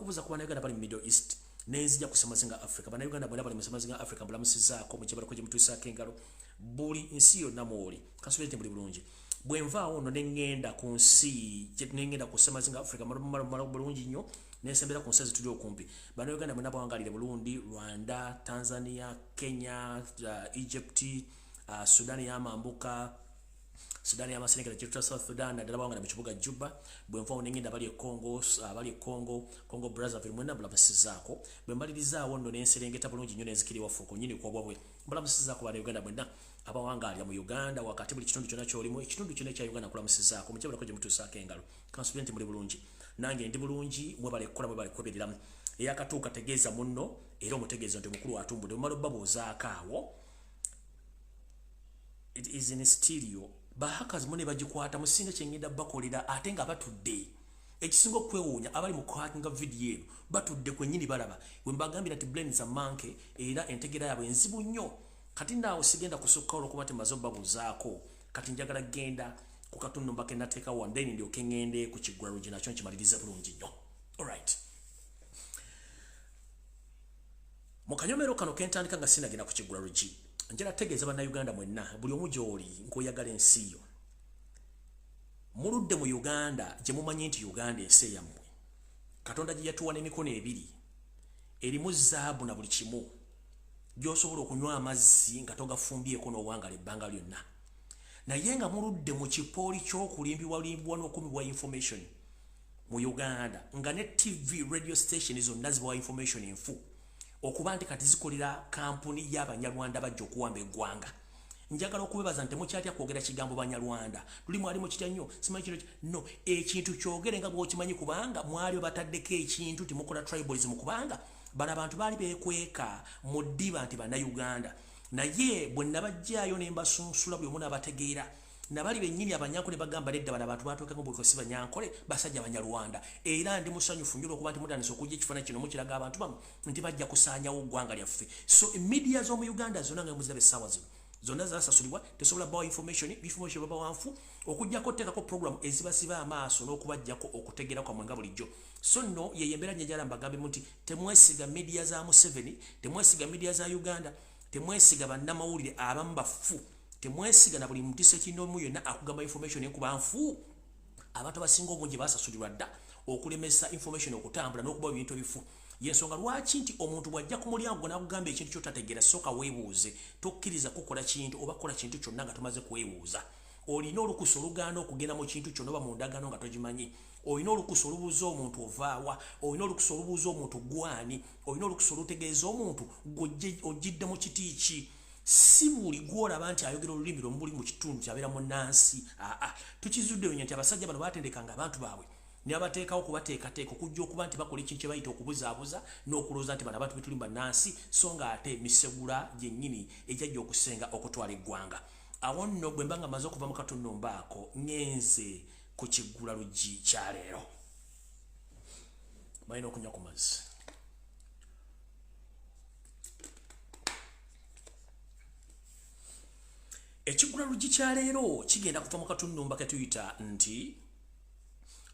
kubuza ku bannayuganda bali mu Middle East nenzija kusemazinga Africa. Bannayuganda bonna bali mu semazinga Africa mbulamusizaako mu kibala kwe mutuusaako engalo buli nsi yonna mwoli kasubirete buli bulungi bwe nvaawo nno nengenda ku nsi nengenda ku semazinga Africa mala bulungi nnyo nesembera ku nsi zituli okumpi. Bannayuganda mwenna bawangalire Burundi, Rwanda, Tanzania, Kenya, Egypt, Sudani y'amambuka, Sudani y'amaserengeta kyetwa South Sudan naddala bawangala mu kibuga Juba. Bwe nvaawo nengenda bali e Congo Brazzaville mwenna mbulamusizaako. Bwe mbalirizawo nno nenserengeta bulungi nnyo nenzikira ewafuuko nnyini kwobwabwe mbulamusizaako bannayuganda mwenna abawangalira mu Uganda wakati buli kitundu kyonna kyolimu ekitundu kyonna ekya Uganda kulamusizaako mu kibala kwe mutuusaako engalo kansubira nti muli bulungi nange ndi bulungi mwebale kukola mwebale kwebereramu eyakatuuka tegeeza munno era omutegeeza nti mukulu atumbudde mumala obbaboozaako awo it is in stereo bahakazi mune bagikwata musinga kyengenda bakolera ate nga batudde ekisinga okwewuunya abali mu kwakinga video eno batudde kwennyini balaba bwe mbagambira nti brain za manke era entegera yaabwe enzibu nnyo kati naawe sigenda kusukka olwokuba nti maze obbabuuzaako kati njagala genda ku katundu mbake nateeka wa then ndyoke ngende ku Kigula Lujji nakyo nkimalirize bulungi nnyo. Alright, mu kanyomero kano kentandika nga sinagenda ku Kigula Lujji njala tegeeza bannayuganda mwenna buli omu gy'oli nk'oyagala ensi yo muludde mu Uganda gye mumanyi nti Uganda ensi yammwe Katonda gye yatuwa n'emikono ebiri erimu zaabu na buli kimu gy'osobola okunywa amazzi nga togafumbyeko n'owangala ebbanga lyonna naye nga muludde mu kipooli ky'okulimbibwalimbibwa n'okumibwa information mu Uganda nga ne TV radio station zonna zibawa information enfu okuba nti kati zikolera kampuni y'Abanyarwanda bajja okuwamba eggwanga. Njagala okubebaza nti mukyatya kwogera kigambo Banyarwanda luli mwali mu kitya nnyo simanyi kino no ekintu kyogere nga bw'okimanyi kubanga mwali bataddeko ekintu timukola tribalism kubanga bano abantu baali beekweka mu ddiba nti Bannayuganda naye bwe nabajjaayo ne mbasunsula buli omu n'abategeera nabali bennyini Abanyankole bagamba nedda bano abantu baatuukako bwekasi Banyankole basajja Banyarwanda era ndi musanyufu nnyo okuba nti mutandise okujja ekifaananyi kino mukiraga abantu bamu nti bajja kusaanyawo ggwanga lyaffe. So media z'omu Uganda zonna nga muzirabe essaawa zino zonna zasasulibwa tesobola bawa information babawanfu okujjako oteekako program ezibasiba amaaso n'okubajjako okutegeera kwamwe nga bulijjo. So nno yeyembeera nnyejala mbagambemu nti temwesiga media za Museveni, temwesiga media za Uganda, temwesiga bannamawulire abamu bafu, temwesiga na buli mutiso ekinoomu yonna akugamba information enkuba nfu. Abantu abasinga obungi basasulirwa dda okulemesa information okutambula n'okuba ebintu ebifu. Yensonga lwaki nti omuntu bwajja ku mulyango n'akugamba ekintu ky'otategeera sooka weebuuze tokkiriza kukola kintu oba kola kintu kyonna nga tomaze kwebuuza. Olina olukusa olugaana okugenda mu kintu kyonna oba mu ndagaano nga togimanyi. Olina olukusa olubuuza omuntu ovaawa, olina olukusa olubuuza omuntu gwani, olina olukusa olutegeeza omuntu ojjidde mu kiti ki. Si buli gwolaba nti ayogera olulimi lwomuli mu kitundu kyabeera munnansi. Tukizudde nnyo nti abasajja bano baatendekanga abantu baabwe ne bateekawo kubateekateeka okujja okuba nti bakola ekintu kye bayita okubuzaabuza n'okulooza nti bano abantu betuli bannansi so nga ate emisegula gyennyini ejjajja okusenga okutwala eggwanga. Awo nno bwe mba nga maze okuva mu katundu mbaako ngenze ku Kigula Lujji kya leero. Balina okunywa ku mazzi. Ekigula Lujji kya leero kigenda kuva mu katundu mba ke tuyita nti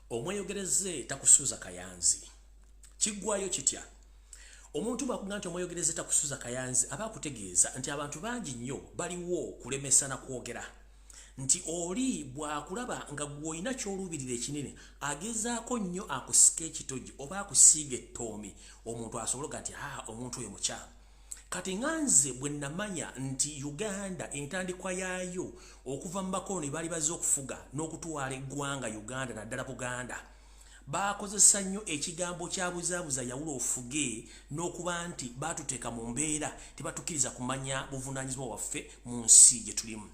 omweyogereze takusuuza kayanzi. Kiggwayo kitya? Omuntu bw'akugamba nti omweyogereze takusuuza kayanzi aba akutegeeza nti abantu bangi nnyo baliwo kulemesa na kwogera. Nti oli bw'akulaba nga gw'olina ky'oluubirira ekinene agezaako nnyo akusika ekitogi oba akusiiga ettoomi omuntu asobologa nti omuntu oyo mukyamu. Kati nganze bwe namanya nti Uganda entandikwa yaayo okuva mu bakoloni baali bazze okufuga n'okutwala eggwanga Uganda naddala Buganda baakozesa nnyo ekigambo kya buzaabuza yawula ofuge n'okuba nti baatuteeka mu mbeera tebatukkiriza kumanya buvunaanyizibwa waffe mu nsi gye tulimu.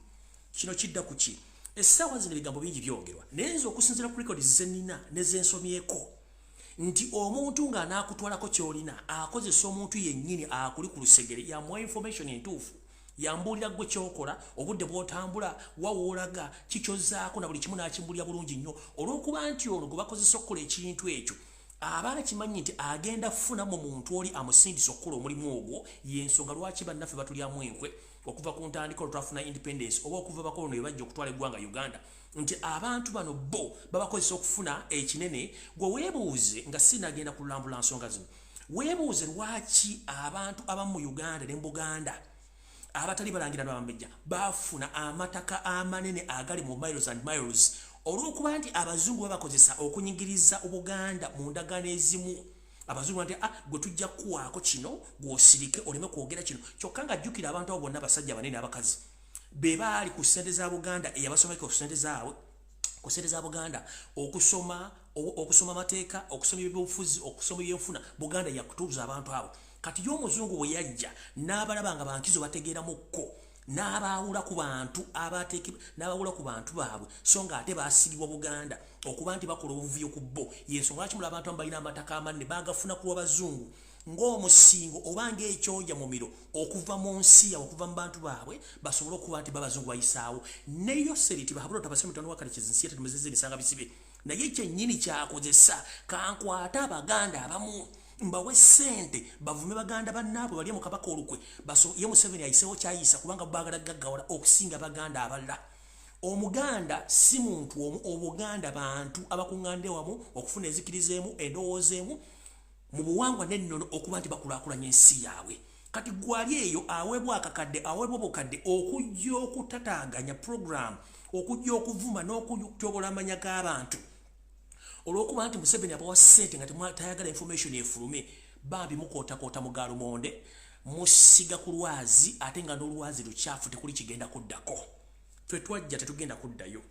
Kino kidda ku ki? Essaawa zino ebigambo bingi byogerwa naye nze okusinziira ku rekodi ze nnina ne ze nsomyeko nti omuntu ng'anaakutwalako ky'olina akozesa omuntu yennyini akuli ku lusegere yamuwa information entuufu yambuulira gwe kyokola obudde bw'otambula wawoolaga kikyozaako na buli kimu n'akimbulira bulungi nnyo olw'okuba nti ono gwe bakozesa okukola ekintu ekyo aba akimanyi nti agenda kufunamu muntu oli amusindisa okukola omulimu ogwo. Y'ensonga lwaki bannaffe batulyamu enkwe okuva ku ntandikwa twafuna independence oba okuva bakoloni bajja okutwala eggwanga Uganda nti abantu bano bo babakozesa okufuna ekinene gwe weebuuze nga sinagenda kulambula nsonga zino weebuuze lwaki abantu abamu mu Uganda ne Buganda abatali balangira n'abambejja bafuna amataka amanene agali mu miles and miles olw'okuba nti abazungu babakozesa okunyigiriza Obuganda mu ndagaano ezimu abazungu nti gwe tujja kuwaako kino gw'osirike oleme kwogera kino kyokka nga jjukira abantu abo bonna abasajja banene abakazi be baali ku ssente za Buganda eyabasomeka ku ssente zaabwe ku ssente za Buganda okusoma amateeka okusoma ebyobufuzi okusoma ebyenfuna Buganda yakutuuza abantu abo kati y'omuzungu bwe yajja n'abalaba nga bankizo bategeeramukko n'abaawula ku bantu n'abaawula ku bantu baabwe so nga ate baasigibwa Buganda okuba nti bakola obuvuyo ku bo y'ensonga lwaki mulaba abantu balina amataka amanene baagafuna ku Abazungu ng'omusingo oba ng'ekyoja mu miro okuva mu nsi yaabwe okuva mu bantu baabwe basobole okuba nti babazungu bayisaawo neyo seriti bahabula otabasire mutano wa Kalekezi nsi yate tumezeze ebisanga bisibe naye kyennyini kyakozesa kankwata Abaganda abamu mbawe ssente bavume Baganda bannaabwe bali mu kabaka olukwe ye Museveni ayiseewo kyayisa kubanga baagala gaggawala okusinga Baganda abalala Omuganda si muntu omu Obuganda bantu abakuŋŋande wamu okufuna ezikiriza emu endowooza emu mu buwangwa n'ennono okuba nti bakulaakulanya ensi yaabwe kati gwali eyo aweebwa akakadde aweebwa obukadde okujja okutataaganya program okujja okuvuma n'okutyobola amanya g'abantu olw'okuba nti Museveni abawa ssente nga tayagala information efulume bambi mukootakoota mu Gaalumonde musiga ku lwazi ate nga n'olwazi lukyafu tekuli kigenda kuddako ffe twajja tetugenda kuddayo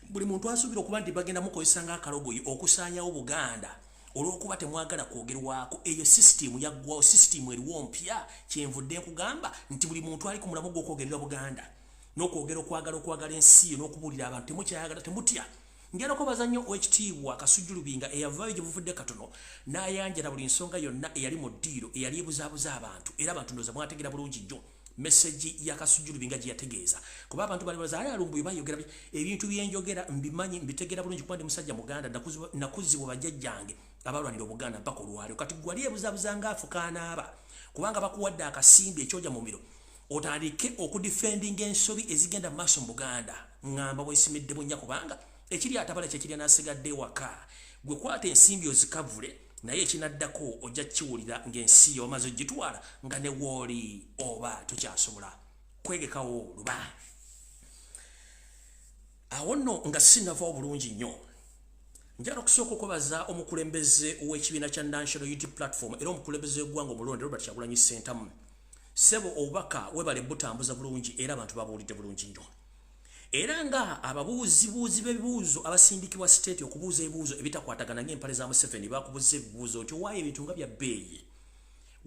buli muntu asuubira okuba nti bagenda mukozesa ng'akalogoyi okusaanyawo Buganda olw'okuba temwagala kwogerwako eyo sisitimu yaggwawo sisitimu eriwo mpya kyenvudde nkugamba nti buli muntu ali ku mulamu gw'okwogerera Buganda n'okwogera okwagala ensi yo n'okubuulira abantu temukyayagala temutya ngera ko bazannyo wekitiibwa Kasujjulubinga eyavaayo gye buvudde katono n'ayanjala buli nsonga yonna eyali mu ddiiro eyali ebuzaabuza abantu era abantu ndowooza mwategeera bulungi nnyo message ya Kasujjulubinga gye yategeeza kuba abantu bali bazaala Lumbuye bayogera ebintu byenjogera mbimanyi mbitegeera bulungi kuba ndi musajja Muganda nakuzibwa bajjajjange abalwanira Obuganda mpaka olwaliro kati gwali ebuzaabuza ng'afukaanaaba kubanga bakuwadde akasimbi ekyoja mu miro otandike okudifendinga ensobi ezigenda mu maaso mu Buganda ngamba bwesimidde bunnya kubanga ekiri atabala kyekirya n'asigadde ewaka gwe kwata ensimbi ozikavule naye ekinaddako ojja kiwulira ng'ensi yo omaze ogitwala nga ne wooli oba tokyasobola kwegekawo luba awo nno nga sinavaawo bulungi nnyo njala okusooka okwebaza omukulembeze w'ekibiina kya National Unity Platform era omukulembeze w'eggwanga omulonde Robert Kyagulanyi Ssentamu ssebo obubaka webale butambuza bulungi era abantu babuulidde bulungi nnyo era nga ababuuzibuuzi b'ebibuuzo abasindikibwa state okubuuza ebibuuzo ebitakwatagana ng'empale za Museveni bakubuuza ebibuuzo nti owaayo ebintu nga bya bbeeyi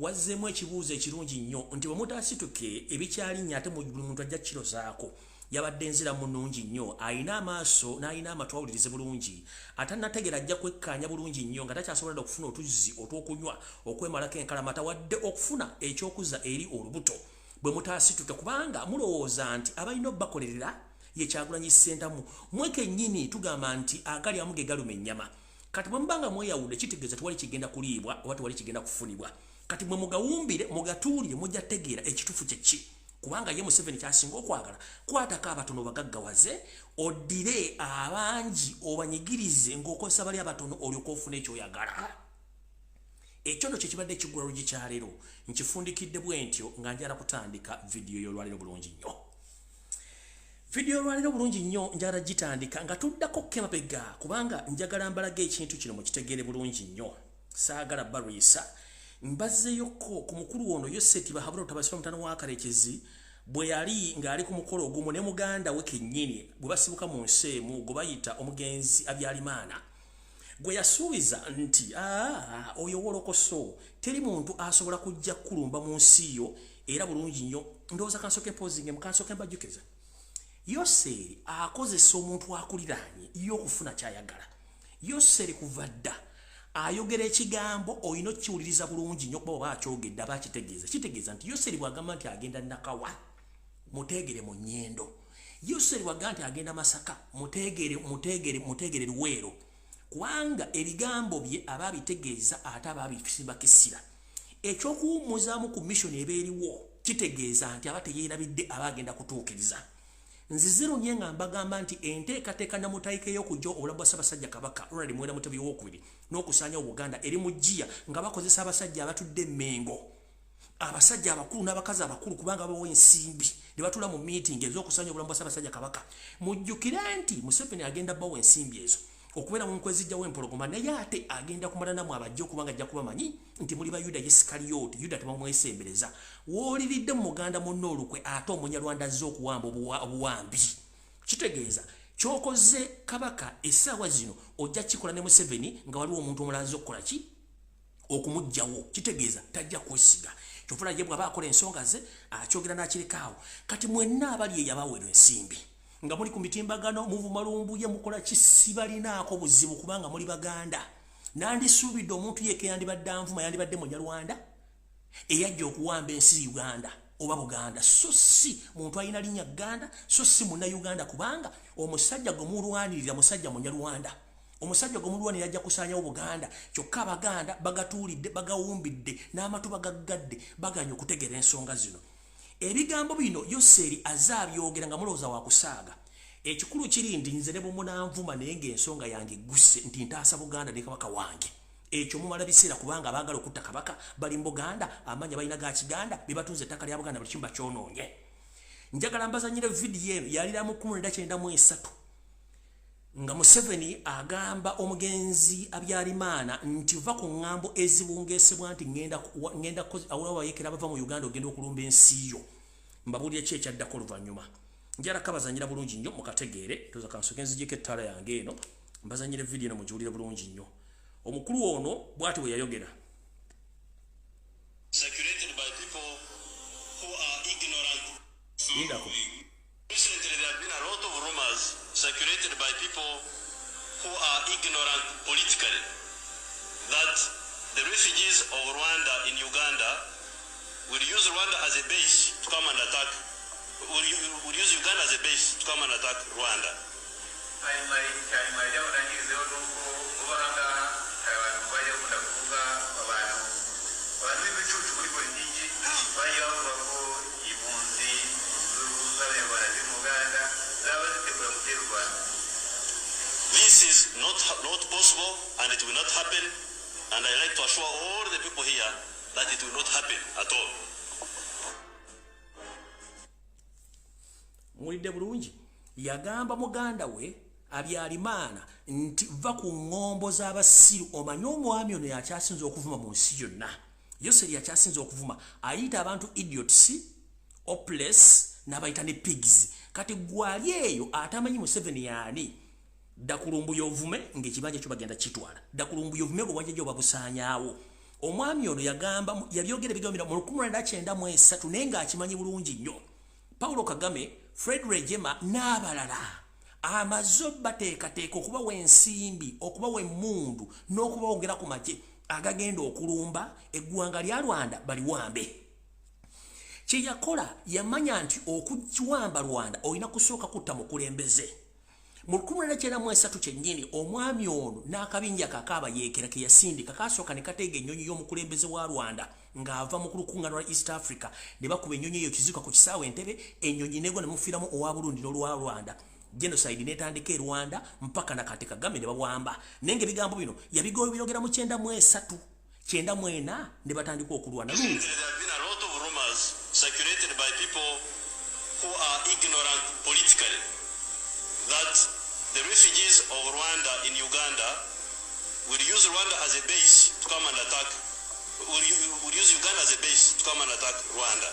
wazzeemu ekibuuzo ekirungi nnyo nti bwe mutaasituke ebikyalinnya ate buli muntu ajja kirozaako yabadde nziramu nnungi nnyo ayina amaaso n'ayina amatu awulirize bulungi atannategera ajja kwekkaanya bulungi nnyo nga takyasobola okufuna otuzzi otw'okunywa okwemalako enkalamata wadde okufuna ekyokuzza eri olubuto bwe mutaasituke kubanga mulowooza nti abalina obbakolerera ye Kyagulanyi Ssentamu mwekennyini tugamba nti agali amuge galuma ennyama kati bwe mubanga mweyawudde kitegeeza tewali kigenda kuliibwa oba tewali kigenda kufunibwa kati mwe mugawumbire mugatuulire mujja tegeera ekitufu kyeki kubanga ye Museveni kyasinga okwagala kwatako abatono bagaggawaze oddire abangi obanyigirize ng'okozesa bali abatono olyoka ofuna ekyoyagala ekyo nno kyekibadde ekiggula Lujji kyaleero nkifundikidde bwe ntyo nga njala kutandika vidiyo y'olwaleero bulungi nnyo video lwaliro bulungi nnyo njagala gitandika nga tuddako kemabega kubanga njagala mbalaga ekintu kino mukitegeere bulungi nnyo saagala barisa mbazeyoko ku mukulu ono Yoseti bahabula otabasira mutano wa Kalekezi bwe yali ng'ali ku mukolo ogumu ne muganda we kennyini bwe basibuka mu nsi emu gwe bayita omugenzi Abyalimaana gwe yasuubiza nti oyo wolokoso teri muntu asobola kujja kulumba mu nsi yo era bulungi nnyo ndowooza kansoke posing mukansoke mbajjukiza Yoseri akozesa omuntu akuliraanye y'okufuna kyayagala Yoseri kuva dda ayogera ekigambo oyina okiwuliriza bulungi nnyo kuba oba akyogedde aba akitegeeza kitegeeza nti Yoseri bw'agamba nti agenda Nakawa muteegere mu nnyendo Yoseri bw'agamba nti agenda Masaka muteegere Luweero kubanga ebigambo bye aba bitegeeza ate aba bisimbakisira ekyokuwummuzaamu ku mission eba eriwo kitegeeza nti abate yeerabidde abagenda kutuukiriza. Nziziro nyenga mbagamba nti enteekateeka namutayike y'okujja obulamu bwa Ssaabasajja Kabaka Ronald Muwenda Mutebi II n'okusaanya Obuganda eri mu jjiya nga bakozesa abasajja abatudde Mengo, abasajja abakulu n'abakazi abakulu kubanga bawo ensimbi ne batula mu meeting ez'okusaanya obulamu bwa Ssaabasajja Kabaka. Mujjukire nti Museveni agenda bawo ensimbi ezo okubeera mu nkwezijja w'empologoma, naye ate agenda kumala namu abajja kubanga ajja kubamanyi nti muli ba Yuda Iskariyoti. Yuda tebamwesembereza. Wooliridde mu Muganda munno olukwe ate Omunyarwanda azze okuwamba obuwambi. Kitegeeza kyokoze Kabaka essaawa zino ojja kikola ne Museveni nga waliwo omuntu omulala azze okukola ki? Okumugjawo. Kitegeeza tajja kwesiga. Kyofuna ye bw'aba akola ensonga ze akyogera n'akirikaawo. Kati mwenna abali eyo abaweerwa ensimbi nga muli ku mitimbagano muvuma Lumbuye mukola kisibalinaako buzibu kubanga muli Baganda. Nandisuubidde omuntu yeke yandibadde anvuma yandibadde Munyarwanda eyajja okuwamba ensi Uganda oba Buganda, so si muntu alina linnya Uganda, so si munna Uganda kubanga omusajja gomulwanirira musajja Munyarwanda. Omusajja gomulwanirira ajja kusaanyawo Buganda. Kyokka Abaganda bagatuulidde bagawumbidde n'amatu bagaggadde baganya okutegeera ensonga zino. Ebigambo bino Yoseri azabyogera nga mulowooza wa kusaaga. Ekikulu kiri ndi nze ne bumunaanvuma naye ng'ensonga yange gusse nti ntaasa Buganda ne Kabaka wange. Ekyo mumala biseera kubanga abaagala okutta Kabaka bali mu Buganda, amanya balina ga Kiganda, be batunze ettaka lya Buganda buli kimu bakyonoonye. Njagala mbazanyire vidiyo eno yalira mu 1993 nga Museveni agamba omugenzi Abyarimaana nti va ku ngambo ezibungesebwa nti ngenda awayekera bava mu Uganda ogenda okulumba ensi yo. Mbabuulire ki ekyaddako oluvannyuma. Njala kabazanyira bulungi nnyo mukategeere, toza kansoke nzijjeko ettaala yange eno mbazanyire vidiyo eno mugiwulire bulungi nnyo. Omukulu ono bw'ati bwe yayogera. Circulated by people who are ignorant. Recently there have been a lot of rumors circulated by people who are ignorant politically that the refugees of Rwanda in Uganda will use Rwanda as a base to come and attack, will use Uganda as a base to come and attack Rwanda. This is not possible and it will not happen, and I like to assure all the people here that it will not happen at all. Mulidde bulungi yagamba muganda we Abyarimaana nti va ku ngombo z'abasiru. Omanyi omwami ono yakyasinza okuvuma mu nsi yonna. Yoseri yakyasinza okuvuma ayita abantu idiots, hopeless n'abayita ne pigs. Kati gwali eyo atamanyi Museveni yaani dakulumbuye ovume ng'ekibanja kyo bagenda kitwala. Dakulumbuye ovume bwe wajja babusaanyaawo. Omwami ono yagamba yabyogera ebigambo mu 1993 naye ng'akimanyi bulungi nnyo. Paulo Kagame, Fred Rejema n'abalala amaze bateekateeka okubawa ensimbi, okubawa emmundu n'okubawongera ku magye agagenda okulumba eggwanga lya Rwanda baliwambe. Kye yakola yamanya nti okukiwamba Rwanda olina kusooka kutta mukulembeze. Mu 1993 kyennyini omwami ono n'akabinja kakaaba yeekera ke yasindika kasooka ne kateega ennyonyi y'omukulembeze wa Rwanda ng'ava mu kulukuŋŋaana lwa East Africa ne bakuba ennyonyi eyo kizika ku kisaawe Entebbe, ennyonyi negwa ne mufiiramu owa Burundi n'olwa Rwanda. Genocide netandika e Rwanda mpaka na Kati Kagame ne bawamba. Naye ng'ebigambo bino yabigera mu 93 94 ne batandika okulwana. There have been a lot of rumors circulated by people who are ignorant politically that the refugees of Rwanda in Uganda will use Rwanda as a base to come and attack, will use Uganda as a base to come and attack Rwanda.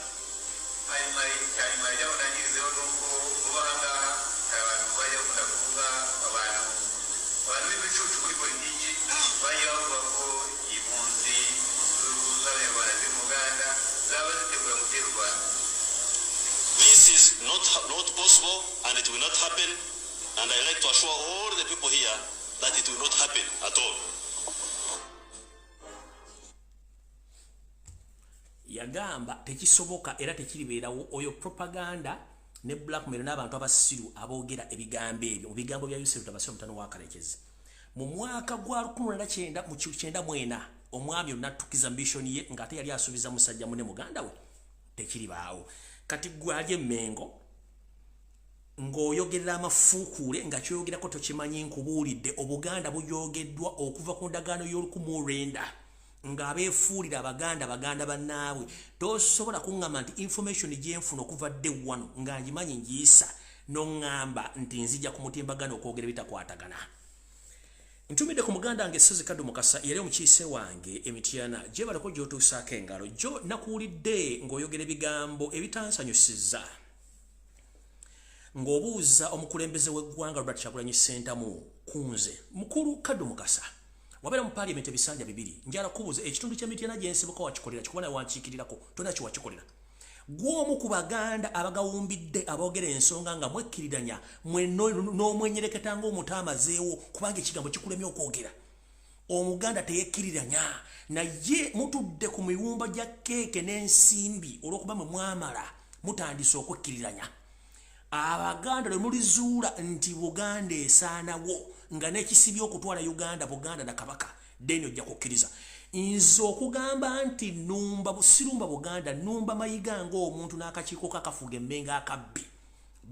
This is not possible and it will not happen, and I like to assure all the people here that it will not happen at all. Yagamba tekisoboka era tekiribeerawo oyo propaganda ne blackmail n'abantu abasiru aboogera ebigambo ebyo mu bigambo bya Yusuf Tabasiro mutano wa Kalekezi. Mu mwaka gwa 1994 omwami n'attukiza ambition ye ng'ate yali asuubiza musajja munne muganda we tekiri baawo kati gwalye mengo ng'oyogerera amafuukule nga kyoyogerako tokimanyi nkubuulidde obuganda buyogeddwa okuva ku ndagaano y'Olukumi ng'abeefuulira abaganda bannaabwe tosobola kuŋŋamba nti information gyenfuna okuva dde wano nga ngimanyi ngiisa n'oŋŋamba nti nzija ku mutimbagano okwogera bitakwatagana. Ntumidde ku muganda wange Sezi Kaddu Mukasa yali omukiise wange Emityana gyebaleko gy'otuusaako engalo gyo nakuwulidde ng'oyogera ebigambo ebitansanyusizza ng'obuuza omukulembeze w'eggwanga Robert Kyagulanyi Ssentamu kunze mukulu Kaddu Mukasa wabeera mu parliament ebisanja bibiri njala kubuuza ekitundu ky'Emityana gyensibuka wakikolera kikuba nawe wankiikirirako tonna kiwakikolera gw'omu ku baganda abagawumbidde aboogera ensonga nga mwekkiriranya n'omwenyereketa ng'omutaamazeewo kubanga ekigambo kikulemye okwogera omuganda teyekkiriranya naye mutudde ku miwumba gya keeke n'ensimbi olw'okuba mwe mwamala mutandise okwekkiriranya abaganda lwe mulizuula nti buganda esaanawo nga n'ekisibye okutwala uganda buganda na kabaka deni ojja kukkiriza nze okugamba nti numba busirumba buganda numba mayiga ng'omuntu n'akakiiko kakafuga emmenga akabbi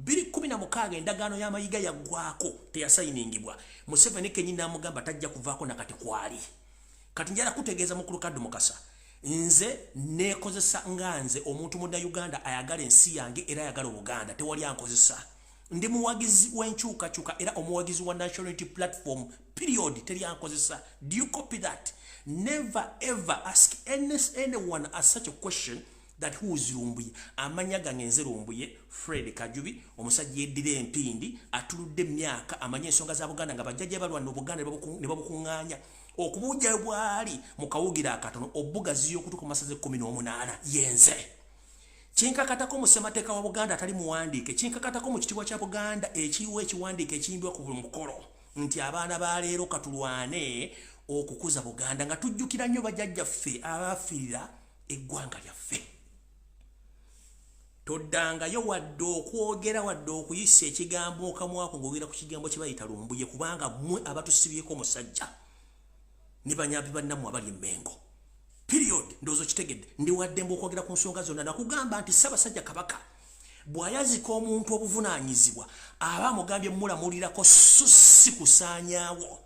2016 endagaano y'amayiga yaggwako teyasayiningibwa Museveni Kenyi n'amugamba tajja kuvaako nakati kwali kati njala kutegeeza mukulu Kaddu Mukasa nze nekozesa nganze omuntu munda Uganda ayagala ensi yange era ayagala Obuganda tewali ankozesa ndi muwagizi w'enkyukakyuka era omuwagizi wa National Unity Platform period teri ankozesa. Do you copy that? Never ever ask anyone as such a question that who is Lumbuye. Amanya gangenze Lumbuye Fred Kajubi omusajja yeddira empindi atuludde emyaka amanya ensonga za Buganda nga bajjajja balwana Obuganda ne babukuŋŋaanya okubuja bwali mukawugira akatono obugazi yokutuka masaze 18 yenze kinkakatako musemateeka wa Buganda atali muwandiike kinkakatako mu kitibwa kya Buganda ekiriwo ekiwandiike ekiyimbwa ku buli mukolo nti abaana ba leero katulwane okukuza Buganda nga tujjukira nnyo bajjajjaffe abafiirira eggwanga lyaffe toddangayo wadde okwogera wadde okuyisa ekigambo okamwako ng'ogera ku kigambo kye bayita Lumbuye kubanga mmwe abatusibyeko omusajja ne banyaabi bannammwe abali emmengo period ndozo kitegedde ndi wadde mbokwogera ku nsonga zonna nakugamba nti Ssaabasajja Kabaka bw'ayazika omuntu obuvunaanyizibwa aba mugambye mulamulirako si kusaanyaawo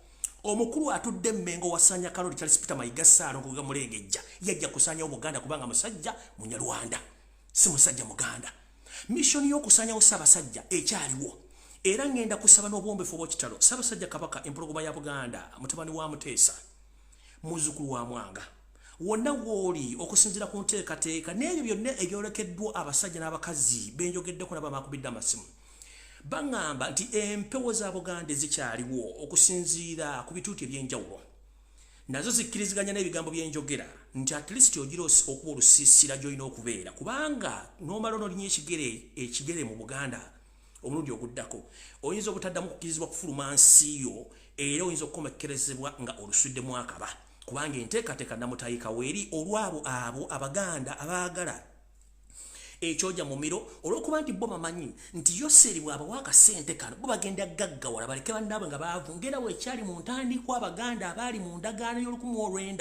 omukulu atudde emmengo wasaanya Kaloli Charles Peter Mayiga Ssaalo kuga mulegejja yajja kusaanyaawo Buganda kubanga musajja Munyarwanda si musajja Muganda mission y'okusaanyaawo Ssaabasajja ekyaliwo era ngenda kusaba n'obuwombefu obw'ekitalo Ssaabasajja Kabaka empologoma ya Buganda mutabani wa Muteesa muzzukulu wa Mwanga wonna woli okusinzira ku nteekateeka n'ebyo byonna ebyolekeddwa abasajja n'abakazi benjogeddeko n'abamakubidde amasimu baŋŋamba nti empewo za Buganda zikyaliwo okusinziira ku bituuti eby'enjawulo nazo zikkiriziganya n'ebigambo byenjogera nti at least ogira okuba olusiisira gy'olina okubeera kubanga n'omala n'olinya ekigere mu Buganda omulundi oguddako oyinza obutaddamu kukkirizibwa kufuluma nsiyo era oyinza okukomekkerezebwa nga olusuddemu akaba kubanga enteekateeka namutayika weeri olwabo abo abaganda abaagala ekyoja mu miro olw'okuba nti bo bamanyi nti Yoseri bw'abawa akasente kano bo bagenda gaggawala baleke bannaabwe nga baavu ngerawo ekyali mu ntandikwa abaganda abaali mu ndagaano y'Olukumi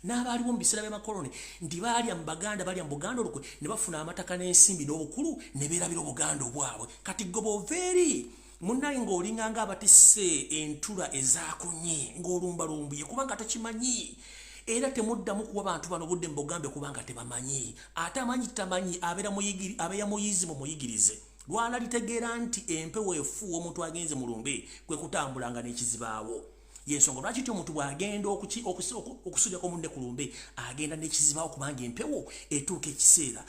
n'abaaliwo mu biseera by'amakoloni nti baalya mu baganda balya mu Buganda olukwe ne bafuna amataka n'ensimbi n'obukulu ne beerabira Obuganda obwabwe kati goboveeri munnaye ng'olinga ng'abatisse entula ezaakunye ng'olumba Lumbuye kubanga takimanyi era temuddamu kuwa bantu bano budde mbogambe kubanga tebamanyi ate amanyi tamanyi abeera muyizi mu muyigirize lwana litegeera nti empewo efuuwa omuntu agenze mu lumbe kwe kutambulanga n'ekizibaawo yensonga lwaki ti omuntu bw'agenda okusujjako munne ku lumbe agenda n'ekizibaawo kubanga empewo etuuka ekiseera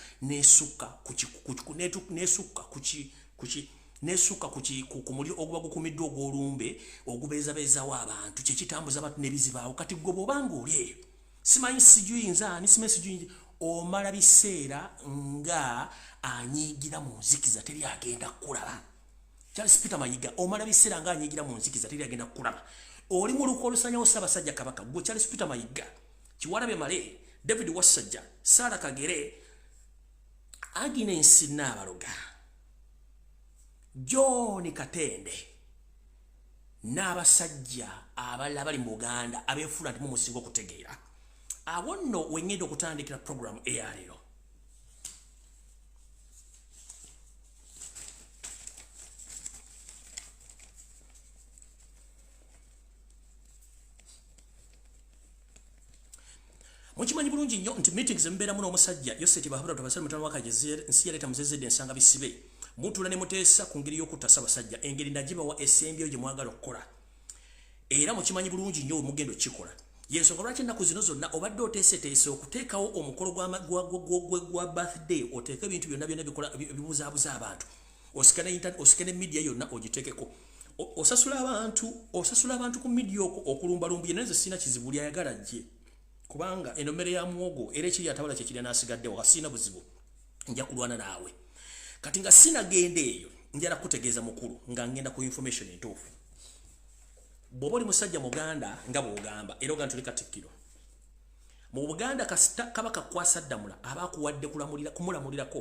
n'esukka ku muliro oguba gukumiddwa ogw'olumbe ogubeezabeezaawo abantu kyekitambuza abantu n'ebizibaawo kati gwe bw'obanga oli eyo simanyi sijuyinza ani simanyi sijuyinza omala biseera nga anyiigira mu nzikiza teri agenda kulaba Charles Peter Mayiga omala biseera nga anyiigira mu nzikiza teri agenda kulaba oli mu luko olusanyawo Ssaabasajja Kabaka gwe Charles Peter Mayiga Kiwalabe Male David Wassajja Sarah Kagere Agnes Nabaloga John Katende n'abasajja abalala bali mu Buganda abeefula nti mumusinga okutegeera abo nno wengenda okutandikira program eyaleero Mukimanyi bulungi nnyo nti meetings embeera muno omusajja Yoseti Bahabura tabasale mutano wakajeze nsi yaleta muzezede ensanga bisibe mutula ne muteesa ku ngeri y'okutta Ssaabasajja engeri nagibawa esembyo gye mwagala okukola era mukimanyi bulungi nnyo mugendo kikola yensonga lwaki ennaku zino zonna obadde oteeseteese okuteekawo omukolo gwa birthday oteeke ebintu byonna bikola bibuzaabuza abantu osikane media yonna ogiteekeko osasula abantu ku media okwo okulumbalumbuye naye sina kizibu lyayagala gye kubanga enomere ya muogo era ekiri atabala kye kiri anasigaddewo kasina buzibu nja kulwana naawe kati nga sinagenda eyo njala kutegeeza mukulu nga ngenda ku information entuufu bw'oba oli musajja muganda nga bw'ogamba era oga ntuli Katikkiro mu Buganda kabaka kwasa ddamula aba akuwadde kumulamulirako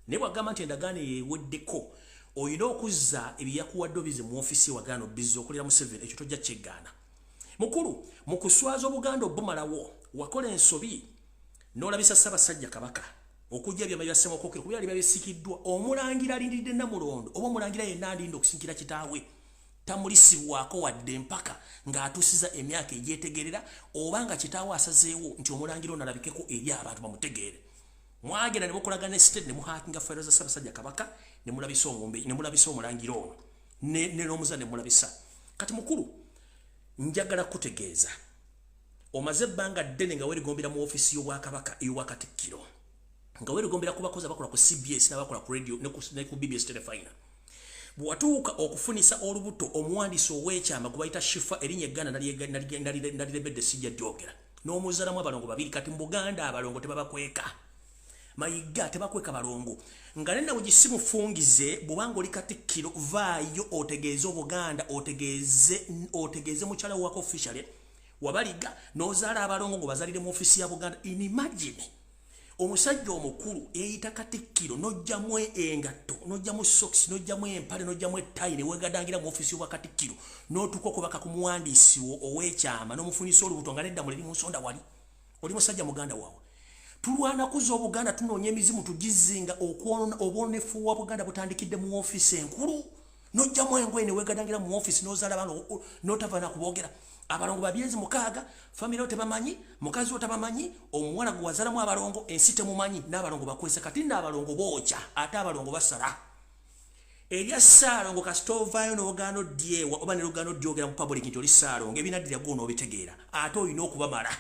naye bw'agamba nti endagaano yeeweddeko oyina okuzza ebyakuwadde obize mu ofisi wagaano bizza okulira Museveni ekyo tojja kyegaana mukulu mu kuswaza Obuganda obumalawo wakola ensobi n'olabisa Ssaabasajja kabaka okujja byama byasema okukira kubyali byabisikiddwa omulangira alindiridde Namulondo oba omulangira yenna alinde okusinkira kitaawe tamulisibwako wadde mpaka ng'atuusiza emyaka egyetegerera obanga kitaawe asazeewo nti omulangira ono alabikeko eri abantu bamutegeere mwagenda ne mukolagana estate ne muhakinga fayiro za Ssaabasajja kabaka ne mulabisa omumbe ne mulabisa omulangira ono ne n'omuza ne mulabisa kati mukulu njagala kutegeeza omaze ebbanga ddene nga weerigombera mu ofisi y'Obwakabaka ey'obwa Katikkiro nga weerigombera ku bakozi abakola ku CBS n'abakola ku radio ne ku BBS Telefina bwatuuka okufunisa olubuto omuwandiisi ow'ekyama gwe bayita Shifa erinnya eggana nalirebedde sijja gyogera n'omuzaalamu abalongo babiri kati mu Buganda abalongo tebabakweka mayiga tebakweka balongo nga nena bugisimufungize bw'obanga oli Katikkiro vaayo otegeeze Obuganda otegeeze mukyala wako officially wabaliga n'ozaala abalongo ngo bazalire mu ofisi ya Buganda inimagine omusajja omukulu eyita Katikkiro nojjamu engatto nojjamu socks nojjamu empale nojjamu ettayi ne wegadangira mu ofisi y'obwa Katikkiro n'otuuka okubaka ku muwandiisi ow'ekyama n'omufunisa olubuto nga nedda muliri mu nsonda wali oli musajja muganda waawe tulwana kuza Obuganda tunoonya emizimu tugizinga okwona obwonefu wa Buganda butandikidde mu ofisi enkulu nojjamu engoye ne wegadangira mu ofisi n'ozaala abaana n'otava nakubogera abalongo babyezi mukaaga family tebamanyi mukazi otabamanyi omuwala gwe wazalamu abalongo ensi temumanyi n'abalongo bakwese kati n'abalongo bookya ate abalongo basala erya Ssaalongo kasitovayo n'ogaano dyewa oba ne lugaano dyogera mu public nti oli Ssaalongo ebinaddira gwo n'obitegeera ate olina okubamala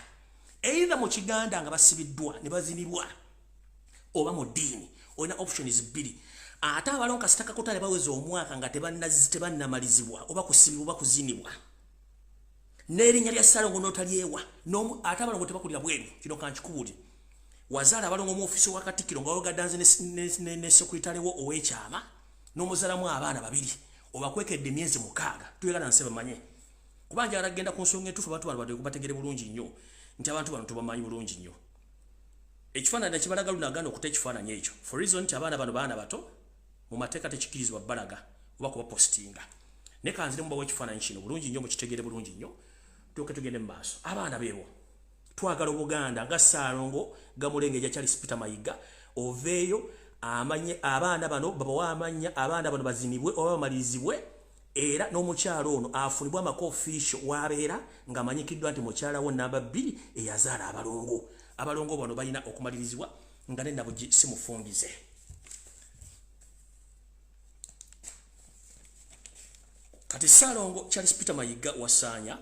either mu Kiganda nga basibiddwa ne bazinibwa oba mu ddiini olina options bbiri ate abalongo kasitaka kutale baweza omwaka nga tebannamalizibwa oba kusibibwa oba kuzinibwa n'erinnya lya Ssaalongo n'otalyewa ate abalongo tebakulira bweru kino kankikubuli wazaala abalongo mu ofisi wa Katikkiro nga ogadanze ne sekretariwo ow'ekyama n'omuzaalamu abaana babiri obakwekedde emyezi 6 tuyagala nse bamanye kubanga aragenda ku nsonga entuufu abantu bano badde kubategere bulungi nnyo nti abantu bano tubamanyi bulungi nnyo ekifaananyi kibalaga lunagana okuta ekifaananyi ekyo for reason nti abaana bano baana bato mu mateeka tekikirizibwa balaga oba kuba postinga ne kanzire mubawo ekifaananyi kino bulungi nnyo mukitegere bulungi nnyo tuke tugende mu maaso abaana beewo twagala Obuganda nga Ssaalongo gamulengeja Charles Peter Mayiga oveeyo amanye abaana bano babawa amanya abaana bano bazinibwe oba bamalizibwe era n'omukyalo ono afunibwa amakofiisho wabeera ng'amanyikiddwa nti mukyala wo namba 2 eyazaala abalongo bano balina okumalirizibwa nga ne nabugi simufungize kati Ssaalongo Charles Peter Mayiga wasaanya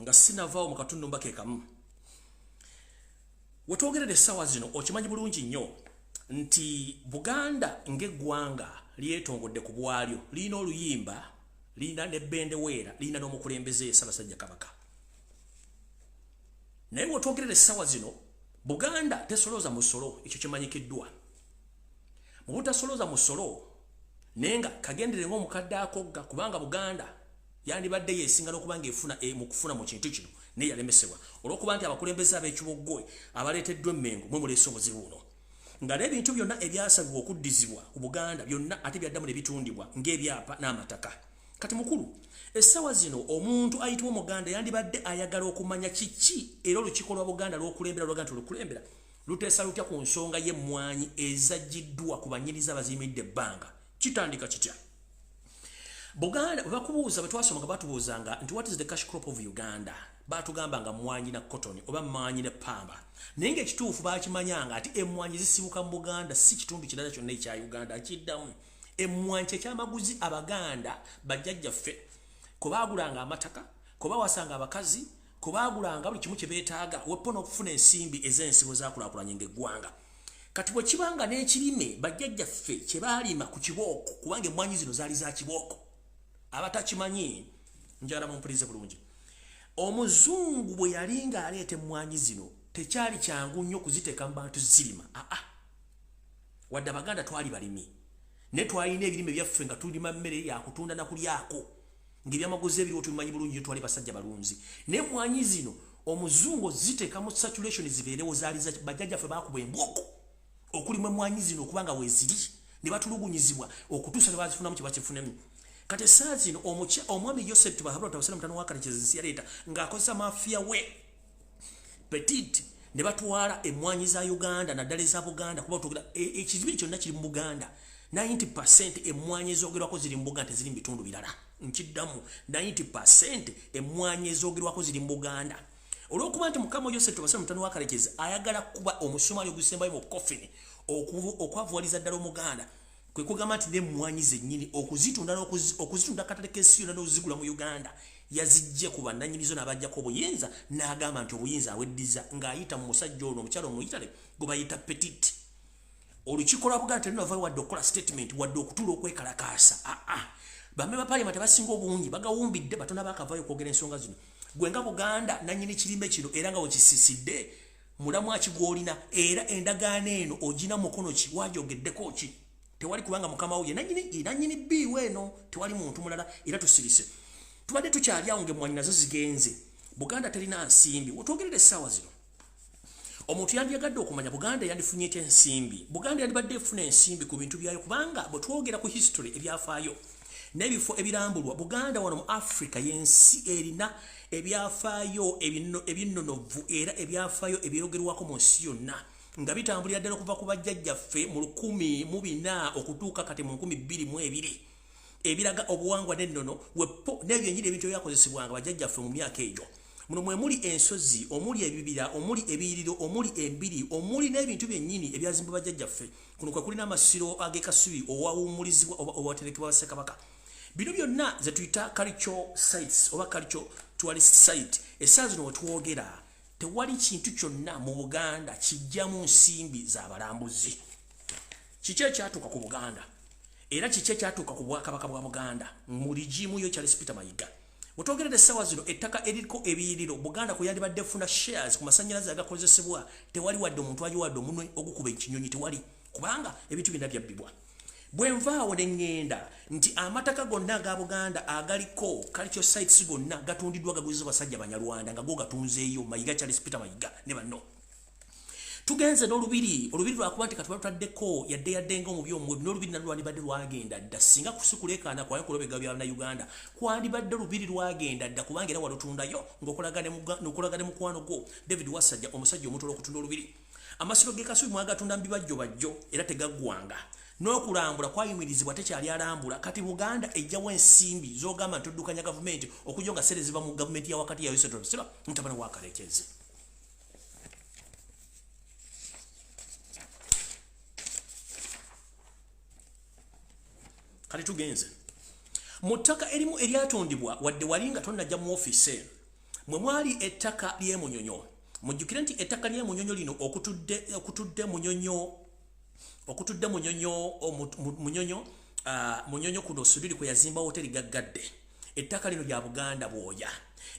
nga sinavaawo mu katundu mbake kamu wetwogerera essaawa zino okimanyi bulungi nnyo nti Buganda ng'eggwanga lyetongodde ku bwalyo lirina oluyimba lirina nebbendeweera lirina n'omukulembeze Ssaabasajja kabaka naye wetwogerera essaawa zino Buganda tesolooza musolo ekyo kimanyikiddwa mu butasolooza musolo naye nga kagendere ng'omukadde akogga kubanga Buganda yandibadde yeesinga n'okubanga efuna mu kufuna mu kintu kino naye yalemesebwa olw'okuba nti abakulembeze ab'ekiboggoe abaleeteddwa emmengo mwe muleese obuzibu buno nga n'ebintu byonna ebyasabibwa okuddizibwa ku Buganda byonna ate byaddamu ne bitundibwa ng'ebyapa n'amataka kati mukulu essaawa zino omuntu ayitibwa Omuganda yandibadde ayagala okumanya kiki era olukiiko lwa Buganda lw'okulembera lwaga nti olukulembera luteesa lutya ku nsonga y'emmwanyi ezaggiddwa ku banyiriza abaziyimiridde ebbanga kitandika kitya Buganda bakubuuza betwasoma nga batubuuzanga nti what is the cash crop of Uganda batugamba nga mwanyi na cotton oba mwanyi ne pamba nenge kituufu bakimanyanga ati emwanyi zisibuka mu Buganda si kitundu kirala kyonna ekya Uganda kiddamu emwanyi ekyamaguzi abaganda bajjajjaffe kubagulanga amataka kubawasanga abakazi kubagulanga buli kimu kye beetaaga wepono okufuna ensimbi ez'ensibo zakulakulanya ng'eggwanga kati bwe kibanga n'ekirime bajjajjaffe kye baalima ku kibooko kubanga emwanyi zino zaali za kibooko abatakimanyi njala mumpulize bulungi omuzungu bwe yalinga aleeta emmwanyi zino tekyali kyangu nnyo kuziteeka mu bantu zirima wadde abaganda twali balimi ne twalina ebirime byaffe nga tulima mmere yakutunda nakulyako ng'ebyamaguzi ebiriwo tubimanyi bulungi nyo twali basajja balunzi n'emmwanyi zino omuzungu ziteeka mu saturation zibeerewo zaali za bajjajjaffe bakuba emboko okulimu emmwanyi zino okubanga weeziri ne batulugunyizibwa okutuusa ne bazifunamu kye bakifunemu kati essaawa zino omwami Joseph Bahabula tabasala mutano wa Kalekezi yaleeta ng'akozesa mafiya we petit ne batwala emmwanyi za Uganda naddala eza Buganda kuba tugera ekizibu kyonna kiri mu Buganda 90% emmwanyi ezoogerwako ziri mu Buganda teziri mu bitundu birala nkiddamu 90% emmwanyi ezoogerwako ziri mu Buganda olw'okuba nti mukama Joseph tabasala mutano wa Kalekezi ayagala kuba omusumali ogusembayo mu coffin okwavuwaliza ddala Omuganda kwe kugamba nti n'emmwanyi zennyini okuzitunda akatale k'ensi yonna n'ozigula mu Uganda yazijje ku bannannyinizo n'abajjako obuyinza n'agamba nti obuyinza aweddiza ng'ayita mu musajja ono omukyalo omuyitale gwe bayita petit olukiiko lwa Buganda terunavayo wadde okukola statement wadde okutuula okwekalakaasa bamme ba parliament abasinga obungi bagawumbidde batono bakavayo okwogera ensonga zino gwe nga Buganda nannyini kirime kino era nga wekisisidde mulamu akigwolina era endagaano eno ogina mukono ki wajogeddeko ki tewali kubanga mukama we nannyini biwe eno tewali muntu mulala era tusirise tubadde tukyali awo ng'emmwanyi nazo zigenze Buganda terina nsimbi wetwogerera essaawa zino omuntu yandiyagadde okumanya Buganda yandifunye etya ensimbi Buganda yandibadde efuna ensimbi ku bintu byayo kubanga bwe twogera ku history ebyafaayo n'ebifo ebirambulwa Buganda wano mu Africa yensi erina ebyafaayo ebinnonovu era ebyafaayo ebyogerwako mu nsi yonna nga bitambulira ddala okuva ku bajjajjaffe mu 1400 okutuuka kati mu 2022 ebiraga obuwangwa n'ennono wepo n'ebyennyini ebintu ebyakozesebwanga bajjajjaffe mu myaka egyo muno mwe muli ensozi omuli ebibira omuli ebiyiriro omuli embiri omuli n'ebintu byennyini ebyazimba bajjajjaffe kuno kwe kulina amasiro ag'ekasubi owawummulizibwa oba owaterekebwa Ssekabaka bino byonna ze tuyita cultural sites oba cultural tourist site essaawa zino wetwogera tewali kintu kyonna mu Buganda kijjamu nsimbi z'abalambuzi kiki ekyatuuka ku Buganda era kiki ekyatuuka ku Bwakabaka bwa Buganda mu ligimu yo Charles Peter Mayiga wetwogerera essaawa zino ettaka eriko ebiyiriro Buganda kwe yandibadde funa shares ku masannyalaze agakozesebwa tewali wadde omuntu agiwadde omunwe ogukuba ekinyonyi tewali kubanga ebintu byonna byabbibwa bwenvaawo ne ŋŋenda nti amataka gonna aga Buganda agaliko cultural sites gonna gatundiddwa gaguliza basajja Banyarwanda nga go gatunzeeyo Mayiga Charles Peter Mayiga ne banno tugenze n'olubiri lwakuba nti katuba tutaddeko yadde ng'omubi omwe n'olubiri nalwo lwandibadde lwagenda dda singa kusikuleekaana kwayo kulobega bya Uganda kwandibadde olubiri lwagenda dda kubanga era walutundayo ng'okolagane mukwano gwo David Wasajja omusajja omutola okutunda olubiri amasiro g'ekasubi mwagatunda mu bibajjo bajjo era tegaggwanga n'okulambula kwayimirizibwa tekyali alambula kati Buganda ejjawo ensimbi z'ogamba nti oddukanya gavumenti okujja nga sere ziva mu gavumenti ya wakati ya Yosef mutabani wa Kalekezi kati tugenze mu ttaka erimu eryatundibwa wadde walinga tonnajja mu ofiisi mwe mwali ettaka ly'emunyonyo mujjukire nti ettaka ly'emunyonyo lino okutudde munyonyo kuno Sudiri kwe yazimba hoteli gaggadde ettaka lino lya Buganda bwoya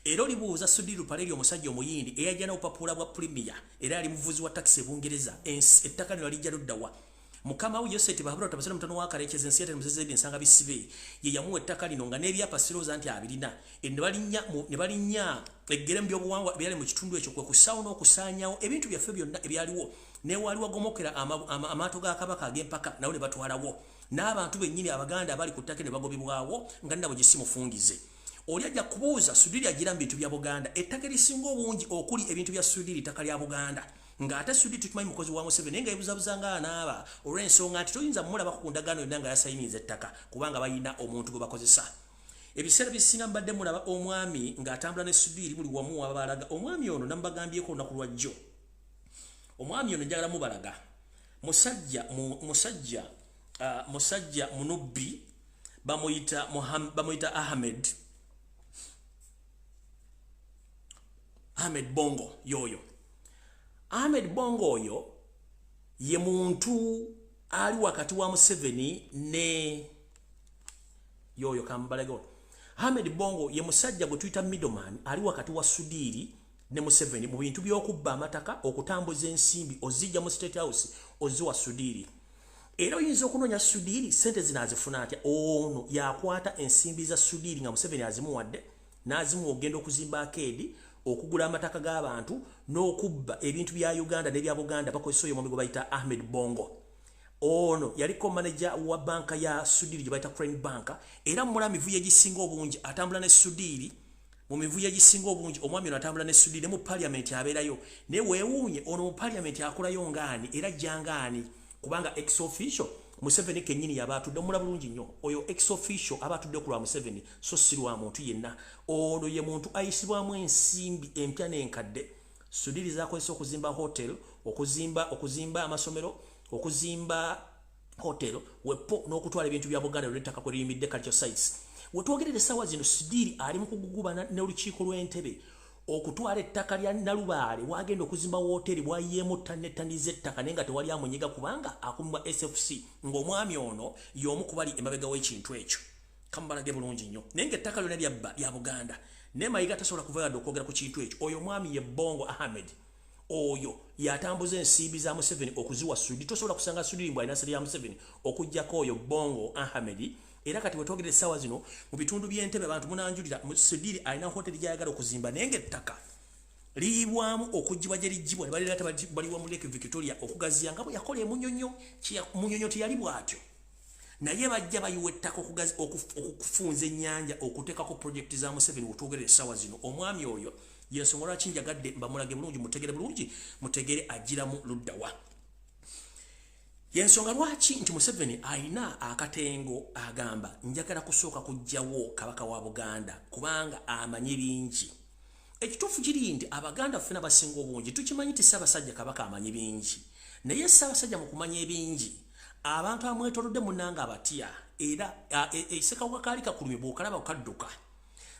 era olibuuza Sudiri Paleri omusajja omuyindi eyajja n'obupapula bwa premier era ali muvuzi wa taxi Bungereza ettaka lino lijja luddawa mukama we Joseph Bahabula tabasala mutano wa Kalekezi ensi yate museze byensanga bisibe ye yamuwa ettaka lino nga n'ebyapa siroza nti abirina ne balinnya eggere mu byobuwangwa byali mu kitundu ekyo kwe kusaawo n'okusaanyawo ebintu byaffe byonna ebyaliwo newali wagomokera amaato ga Kabaka ag'empaka nawo ne batwalawo n'abantu bennyini Abaganda abali ku ttaka ne bagobebwawo nga nabo gye simufungize oli ajja kubuuza Sudiri agira mu bintu bya Buganda ettaka erisinga obungi okuli ebintu bya Sudiri ttaka lya Buganda ng'ate Sudiri tukimanyi mukozi wa Museveni nga ebuzabuzanga anaaba olw'ensonga nti toyinza mmulaba ku ndagaano yonna nga yasayiniza ettaka kubanga balina omuntu gwe bakozesa ebiseera bisinga mbadde mulaba omwami ng'atambula ne Sudiri buli wamu wabalaga omwami ono nambagambyeko olunaku lwajjo omwami ono njagala mubalaga musajja munubbi bamuyita Ahmed Bongo yoyo Ahmed Bongo oyo ye muntu ali wakati wa Museveni ne yoyo kambalego Ahmed Bongo ye musajja gwe tuyita middleman ali wakati wa Sudiri ne Museveni mu bintu by'okubba amataka okutambuza ensimbi ozijja mu State House oziwa Sudiri era oyinza okunonya Sudiri sente zinazifuna atya ono yakwata ensimbi za Sudiri nga Museveni azimuwadde n'azimu ogenda okuzimba akedi okugula amataka g'abantu n'okubba ebintu bya Uganda ne bya Buganda bakozesa oyo omwami gwe bayita Ahmed Bongo ono yaliko manager wa banka ya Sudiri gye bayita Crane Bank era mula mivuyo egisinga obungi atambula ne Sudiri mu mivuyo egisinga obungi omwami ono atambula ne Sudiri ne mu parliament abeerayo ne weewuunye ono mu parliament akolayo ngaani era jangaani kubanga ex official Museveni kennyini yabatudde omula bulungi nnyo oyo ex official abatudde ku lwa Museveni so sirwa muntu yenna ono ye muntu ayisibwamu ensimbi empya n'enkadde Sudiri zakozesa okuzimba hotel okuzimba amasomero okuzimba hotel wepo n'okutwala ebintu bya Buganda lw'ettaka kwe liyimidde culture sites wetwogerere essaawa zino Sudiri ali mu kugugubana n'olukiiko lw'Entebbe okutwala ettaka lya Nalubaale wagenda okuzimba hoteli bwayemu ttani z'ettaka naye nga tewali amunyiga kubanga akumibwa SFC ng'omwami ono y'omu ku bali emabega w'ekintu ekyo kamubalage bulungi nnyo naye ng'ettaka lyonna lya Buganda ne Mayiga tasobola kuva yadde okwogera ku kintu ekyo oyo omwami ye Bongo Ahmed oyo yatambuza ensimbi za Museveni okuziwa Sudiri tosobola kusanga Sudiri mbwa alina ssente ya Museveni okujjako oyo Bongo Ahmed era kati wetwogere essaawa zino mu bitundu by'Entebbe abantu munanjulira Sudiri alina hoteli gy'ayagala okuzimba naye ng'ettaka liibwamu okuggyibwa gye lijjibwa ne balira baliwa mu Lake Victoria okugaziya nga bwe yakola Munyonyo teyali bw'atyo naye bajja bayiwa ettaka okufunza ennyanja okuteekako projekiti za Museveni wetwogerera essaawa zino omwami oyo yensonga lwaki njagadde mbamulage bulungi mutegere bulungi mutegere agiramu luddawa yensonga lwaki nti Museveni alina akatengo agamba njagala kusooka kujjawo kabaka wa Buganda kubanga amanyi bingi ekituufu kiri nti Abaganda ffena basinga obungi tukimanyi ti Ssaabasajja kabaka amanyi bingi naye Ssaabasajja mu kumanya ebingi abantu amwetoolodde munnanga abatya era ekisekawuka kaali kakulumye bw'okalaba okadduka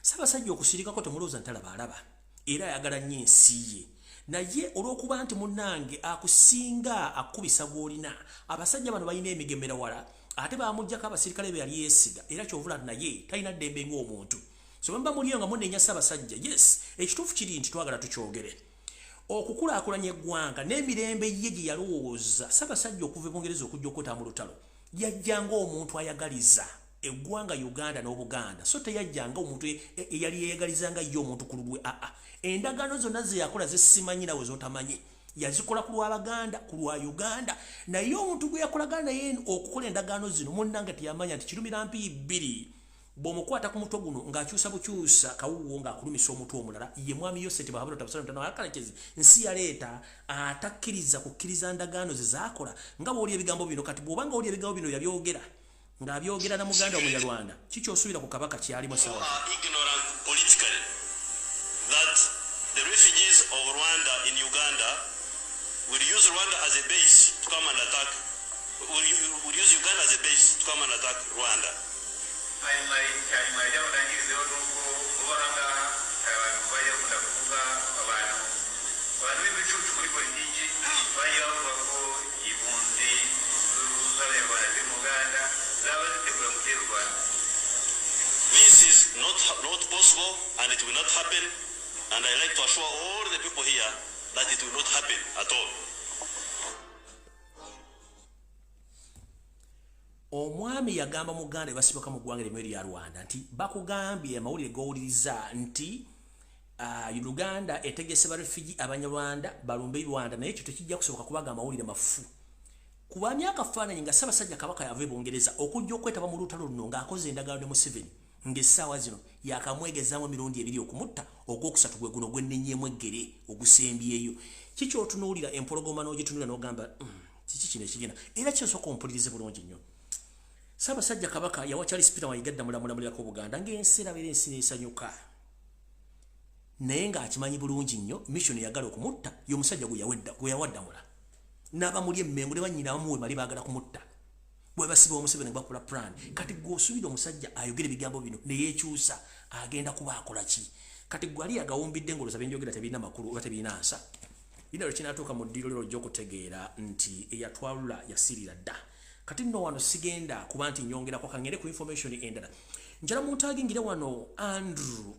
Ssaabasajja okusirikako temulowooza ntalaba alaba era ayagala nnyo ensi ye naye olw'okuba nti munnange akusinga akubisa gw'olina abasajja bano balina emigemera wala ate bamuggyako abasirikale be yali yeesiga era kyovula naye talina ddembe ng'omuntu so bwe mba muliyo nga munenya Ssaabasajja yes ekituufu kiri nti twagala tukyogere okukulaakulanya eggwanga n'emirembe ye gye yalowooza Ssaabasajja okuva e Bungereza okujja okweta mu lutalo yajjanga omuntu ayagaliza eggwanga Uganda n'Obuganda so teyajjanga omuntu eyali yeeyagalizanga ye omuntu ku lulwe endagaano zonna ze yakola zesimanyi nawe z'otamanyi yazikola ku lw'Abaganda ku lwa Uganda naye omuntu gwe yakolagana naye okukola endagaano zino munnanga teyamanya nti kirumira mpi bbiri bw'omukwata ku mutwe guno ng'akyusa bukyusa kawuwo ng'akulumisa omutwe omulala ye mwami Yoseti Bahabula tabusalomutano akalekezi nsi yaleeta atakkiriza kukkiriza ndagaano ze zaakola nga bw'oli ebigambo bino kati bw'obanga oli ebigambo bino yabyogera ng'abyogera na muganda omunyarwanda kikyosuubira ku kabaka kyalimu sawa ignorant politically that the refugees of Rwanda in Uganda will use Rwanda as a base to come and attack will use Uganda as a base to come and attack Rwanda. This is not possible and it will not happen, and I like to assure all the people here that it will not happen at all. Omwami yagamba muganda basiboka mu ggwanga limwe lya Rwanda nti bakugambye amawulire gowuliriza nti Uganda etegese barefugee abanyarwanda balumbe Rwanda naye ekyo tekijja kusoboka kubaga amawulire mafu kuba myaka faananyi nga Ssaabasajja kabaka yava e Bungereza okujja okwetaba mu lutalo luno ng'akoze endagaano ne Museveni ng'essaawa zino yakamwegezaamu emirundi ebiri okumutta ogwokusatu gwe guno gwennenyeemu eggere ogusembyeyo kikyotunuulira empologoma n'ogitunuulira n'ogamba kiki kino ekigenda era kyosooka ompulirize bulungi nnyo Ssaabasajja Kabaka yawachali spita wayigadda mulamulako Buganda ng'enseera bere ensi n'esanyuka. Naye ng'akimanyi bulungi nnyo mission yagala okumutta y'omusajja gwe yawaddamula. N'abamuli emmengo ne bannyina bamuwe bali baagala kumutta. Bwe basiba Museveni bakula plan. Kati gw'osuubira omusajja ayogera ebigambo bino ne yeekyusa agenda kuba akola ki? Kati gwali agawumbidde ng'olowooza byenjogera tebirina makulu oba tebirina nsa. Bino lwe kinatuuka mu ddiiro lero gy'okutegeera nti eyatwalula yasirira dda. Kati nno wano sigenda kuba nti nyongera kwa kangere ku information endala. Njala muntagingire wano Andrew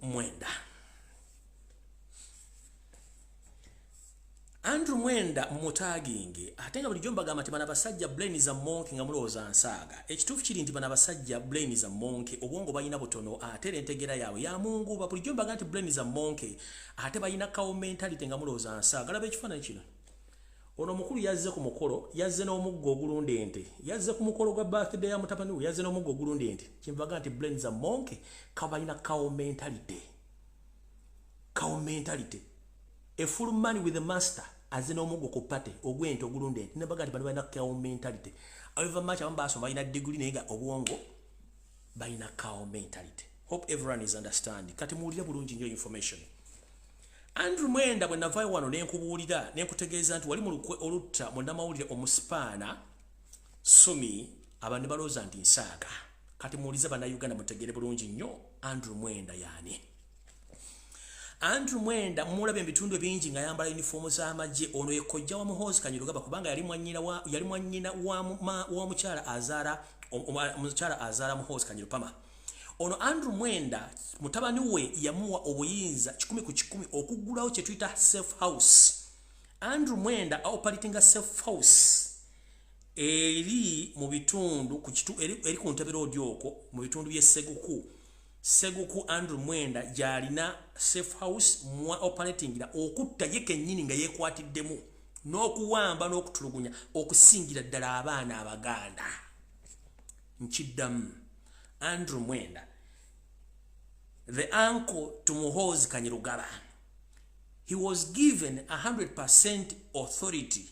Mwenda mutaginge ate nga bulijjo mbagamba nti bana basajja brain za monke nga mulowooza nsaaga. Ekituufu kiri nti bana basajja brain za monke obwongo balina butono ate entegera yaabwe ya Mungu bulijjo mbaga nti brain za monke ate balina kawo mentality nga mulowooza nsaaga. Laba ekifaananyi kino. Ono mukulu yazze ku mukolo, yazze n'omuggo ogulunda ente. Yazze ku mukolo gwa birthday ya mutabani we, yazze n'omuggo ogulunda ente. Kimbaga nti brain za monke kabalina kawo mentality. Kawo mentality. A full man with a master as no mugo ko pate ogwente ogulunde nebaga nti balina kawo mentality. However much abambaso balina degree nega obwongo balina kawo mentality. Hope everyone is understanding. Kati muulira bulungi nnyo information. Andrew Mwenda bwe navaayo wano nenkubuulira nenkutegeeza nti wali mu lukwe olutta mu nnamawulire omusipaana Sumi abantu balooza nti nsaaga. Kati muulize bannayuganda mutegere bulungi nnyo Andrew Mwenda yaani. Andrew Mwenda mulabye ebitundu bingi nga yambala uniform z'amagye ono ye kojja wa Muhoozi Kanyirugaba kubanga yali mwannyina wa mukyala azaala Muhoozi Kanyirupama. Ono Andrew Mwenda mutabani we yamuwa obuyinza 10 ku 10 okuggulawo kye tuyita safe house. Andrew Mwenda operatinga safe house eri mu bitundu ku kitu eri ku Ntebe Road okwo mu bitundu bye Seguku Andrew Mwenda jalina safe house mwa operatingira okutta ye kennyini nga yekwatiddemu n'okuwamba n'okutulugunya okusingira ddala abaana Abaganda. Nkiddamu Andrew Mwenda, the uncle to Muhoozi Kanyirugaba, he was given 100% authority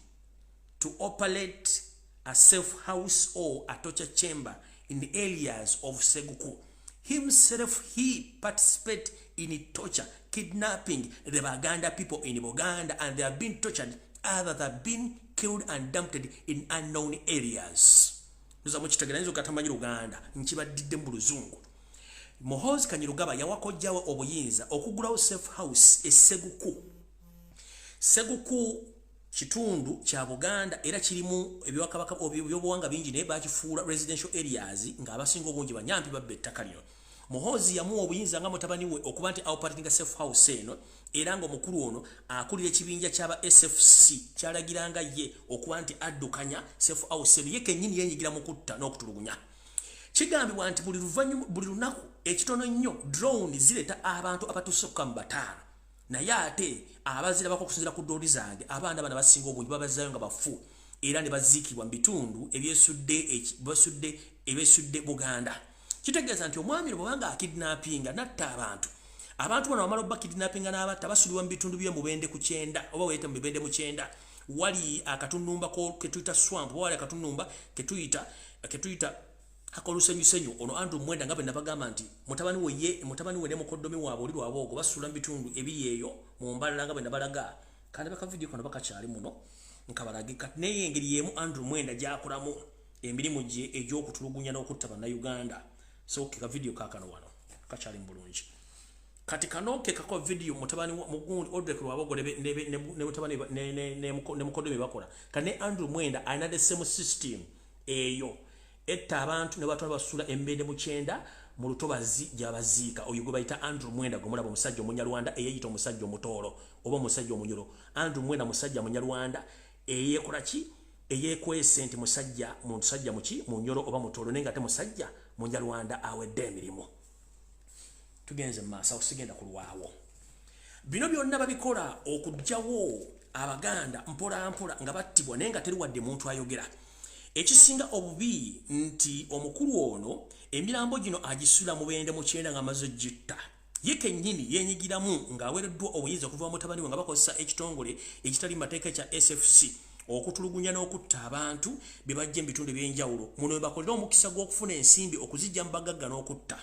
to operate a safe house or a torture chamber in the areas of Seguku. Himself, he participated in torture, kidnapping the Baganda people in Uganda, and they have been tortured. Others have been killed and dumped in unknown areas. Muchitegeranyizo katamanyira Uganda nkibadidde mu Luzungu. Muhoozi Kanyirugaba yawakojjawo obuyinza okuggulawo safe house Seguku kitundu kya Buganda era kirimu ebiwakabaka ebyobuwanga bingi naye bakifuula residential areas nga abasinga obungi banyampi babbe ettaka lino. Muhoozi yamuwa obuyinza nga mutabani we okuba nti operating safe house eno era nga omukulu ono akulira ekibinja ky'aba SFC kyalagiranga ye okuba nti addukanya safe house eno ye kennyini yenyigira mu kutta n'okutulugunya. Kigambibwa nti buli lunaku ekitono nnyo drone zireeta abantu abatuuka mu 5 naye ate abazirabako okusinziira ku dooli zange abaana bana basinga obungi babazaayo nga bafu era ne baziikibwa mu bitundu ebyesudde Buganda. Kitegeeza nti omwami bw'abanga akidnappinga natta abantu bano bamala obba kidnappinga n'abatta basulibwa mu bitundu bye Mubende ku 9 oba weete mu Mubende mu 9 wali akatunumba ke tuyita swamp wali akatunumba ke tuyita akolusenyu ono Andrew Mwenda nga bwe nabagamba nti mutabani we ne mukoddomi waabwe oli lwaboogo basula mu bitundu ebiri eyo mu mbalala nga bwe nabalaga kandi baka video kano bakakyali muno nkabalage kati naye engeri yemu Andrew Mwenda gyakolamu emirimu gye egy'okutulugunya n'okutta bannayuganda. So kika video kakano wano kakyali mbulungi kati kano kekako video mutabani mugundi Odrek lwaboogo ne mutabani ne mukoddomi bakola kane Andrew Mwenda alina the same system eyo etta abantu ne batwala basula Embende mu 9 mu lutobazi gyabaziika oyo gwe bayita Andrew Mwenda gwe mulaba omusajja Omunyarwanda eyeyita omusajja omutoolo oba omusajja omunyolo. Andrew Mwenda musajja Munyarwanda eyekola ki eyekwese nti musajja muki munyolo oba mutoolo nenga ate musajja Munyarwanda awedde emirimu. Tugenze maaso osigenda kulwawo bino byonna babikola okujjawo Abaganda mpola nga battibwa nenga teri wadde muntu ayogera. Ekisinga obubi nti omukulu ono emirambo gino agisula Mubende mu 9 nga amaze gitta ye kennyini yenyigiramu ng'aweereddwa obuyinza okuva mutabani we nga bakozesa ekitongole ekitali mateeka kya SFC okutulugunya n'okutta abantu bebajja mu bitundu ebyenjawulo muno bakolera omukisa gw'okufuna ensimbi okuzijja mu bagagga n'okutta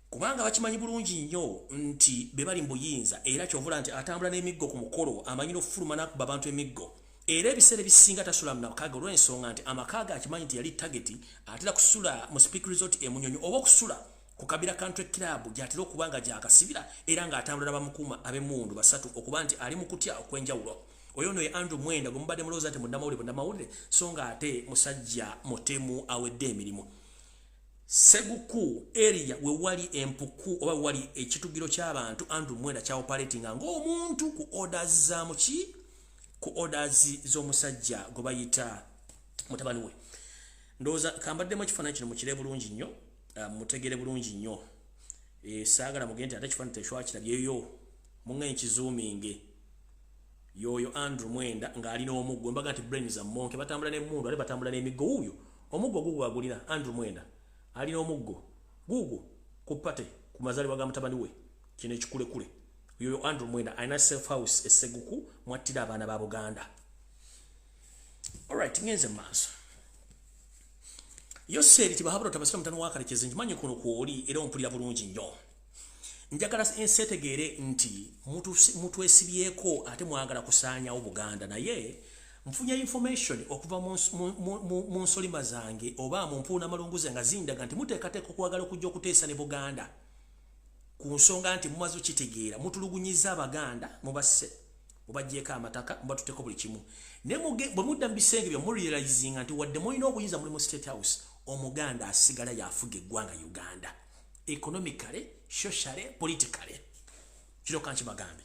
kubanga bakimanyi bulungi nnyo nti be bali mu buyinza era kyovula nti atambula n'emiggo ku mukolo amanyi n'okufuluma n'akuba abantu emiggo era ebiseera ebisinga tasula mu makaaga olw'ensonga nti amakaaga akimanyi nti yali tageti atera kusula mu Speak Resort e Munyonyi oba okusula ku Kabira Country Club gy'atera okuba nga gyakasibira era ng'atambula n'abamukuuma ab'emmundu basatu okuba nti ali mu kutya okw'enjawulo oyo no ye Andrew Mwenda gwe mubadde mulowooza nti munnamawulire so nga ate musajja mutemu awedde emirimu Seguku area we wali empuku oba wali ekitugiro ky'abantu Andrew Mwenda kya operating ng'omuntu ku orders za muki ku orders z'omusajja gwe bayita mutabani we ndowooza kambaddemu ekifaananyi kino mukire bulungi nnyo mutegere bulungi nnyo saagala mugende ate ekifaananyi tekyakirabyeyo muŋŋenyi kizuuminge yoyo Andrew Mwenda ng'alina omuggo mbaga nti brain za monke batambula n'emmundu ate batambula n'emiggo wuuyo omuggo gugu agulina Andrew Mwenda alina omuggo gugu ku pate ku mazaalibwa ga mutabani we kino ekikulekule yoyo Andrew Mwenda alina safe house esseguku mwattira abaana ba Buganda. Alright, ngenze maaso yo seri tibahabura tabasira mutano wakalekeze njimanyi kuno kwoli era ompulira bulungi nnyo njagala ensetegeere nti mutu esibyeko ate mwagala kusaanyawo Buganda naye mfunya information okuva mu nsolima zange oba mu mpuuna malunguze nga zindaga nti muteekateeka okwagala okujja okuteesa ne Buganda ku nsonga nti mumaze okitegeera mutulugunyiza Abaganda mubasse mubaggyeko amataka mubatuteeko buli kimu ne bwe mudda mu bisenge byo murealizing nti wadde mulina obuyinza muli mu State House Omuganda asigala yafuga eggwanga Uganda economically, socially, politically. Kino kanchi bagambe.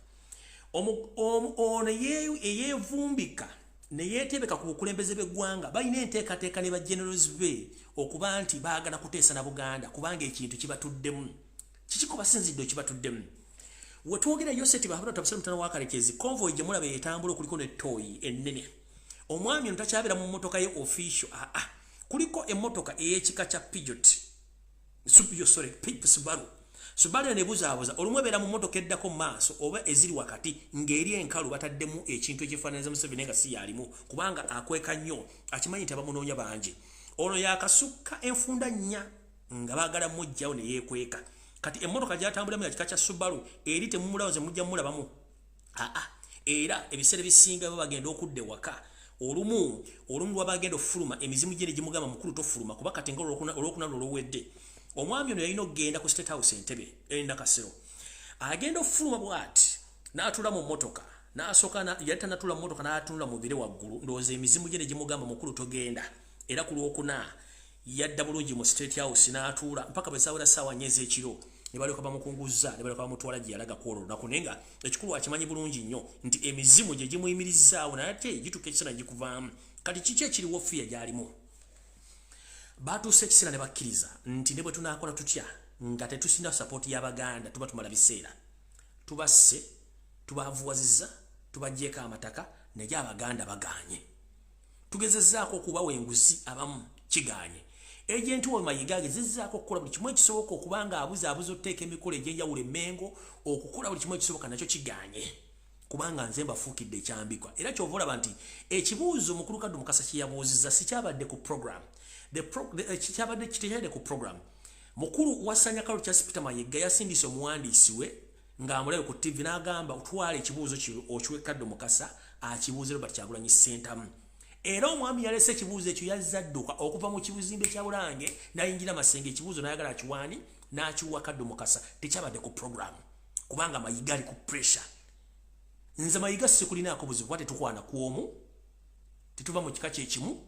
Ono yevumbika ne yetebeka ku bukulembeze b'eggwanga balina enteekateeka ne ba generals be okuba nti baagala kuteesa na Buganda kubanga ekintu kibatuddemu. Kikiko basinzidde kibatuddemu. Wetwogera Yoseti bahabula tabasira mutano wakalekezi convoy gye mulaba etambula okuliko ne toyi ennene. Omwami ono takyabera mu mmotoka ye official kuliko emmotoka ey'ekika kya Peugeot. Subaru ne buzaabuza olumwe beera mu mmotoka eddako maaso oba eziri wakati ng'eri enkalu bataddemu ekintu ekifaananiza Museveni nga si yalimu kubanga akweka nnyo akimanyi nti abamunoonya bangi. Ono yakasukka enfunda nnya nga baagala mujjawo ne yeekweka. Kati emmotoka gy'atambulamu ya kika kya Subaru eri temumulawo ze mujja mulabamu. Era ebiseera bisinga baba bagenda okudda ewaka. Olumu lwabagenda ofuluma emizimu gye ne gimugamba mukulu tofuluma kuba kati nga olwokuna lw'olowedde. Omwami ono yalina okugenda ku State House Entebbe Nakasero. Agenda ofuluma bw'ati n'atula mu mmotoka n'asooka yali tanatula mu mmotoka n'atunula mu bire waggulu ndowooza emizimu gye ne gimugamba mukulu togenda. Era ku lwokuna yadda bulungi mu State House n'atuula mpaka bwe saawera ssaawa nnya ez'ekiro ne balyoka bamukunguzza ne balyoka bamutwala gye yalaga ku olwo lunaku naye nga ekikulu akimanyi bulungi nnyo nti emizimu gye gimuyimirizzaawo naye ate gituuka ekiseera gikuvaamu. Kati kiki ekiriwo fiya gy'alimu? Batuuse ekiseera ne bakkiriza nti ne bwe tunaakola tutya nga tetusina sapoti y'Abaganda tuba tumala biseera. Tubasse, tubaavuwazizza, tubaggyeko amataka naye Abaganda bagaanye. Tugezezzaako okubawa enguzi abamu kigaanye. Ejenti wa Mayiga agezezzaako okukola buli kimu ekisoboka okubanga abuzaabuza otteeka emikolo egy'enjawulo emmengo okukola buli kimu ekisoboka nakyo kigaanye. Kubanga nze mbafuukidde ekyambikwa. Era ky'ova olaba nti ekibuuzo Mukulu Kaddu Mukasa kye yabuuzizza si kyabadde ku program. Kyabadde kitekyadde ku program. Mukulu wasanya Kalo kya Sipita Mayiga yasindise omuwandiisi we ng'amulabe ku TV n'agamba otwala ekibuuzo kyo okiwe Kaddu Mukasa akibuuze Robert Kyagulanyi Ssentamu. Era omwami yalese ekibuuzo ekyo yazadduka okuva mu kibuzimbe kya Bulange n'ayingira Masenge ekibuuzo n'ayagala akiwaani n'akiwa Kaddu Mukasa tekyabadde ku program kubanga Mayiga ali ku pressure. Nze Mayiga sikulinaako buzibu bwate tukwana kwomu tetuva mu kika kyekimu.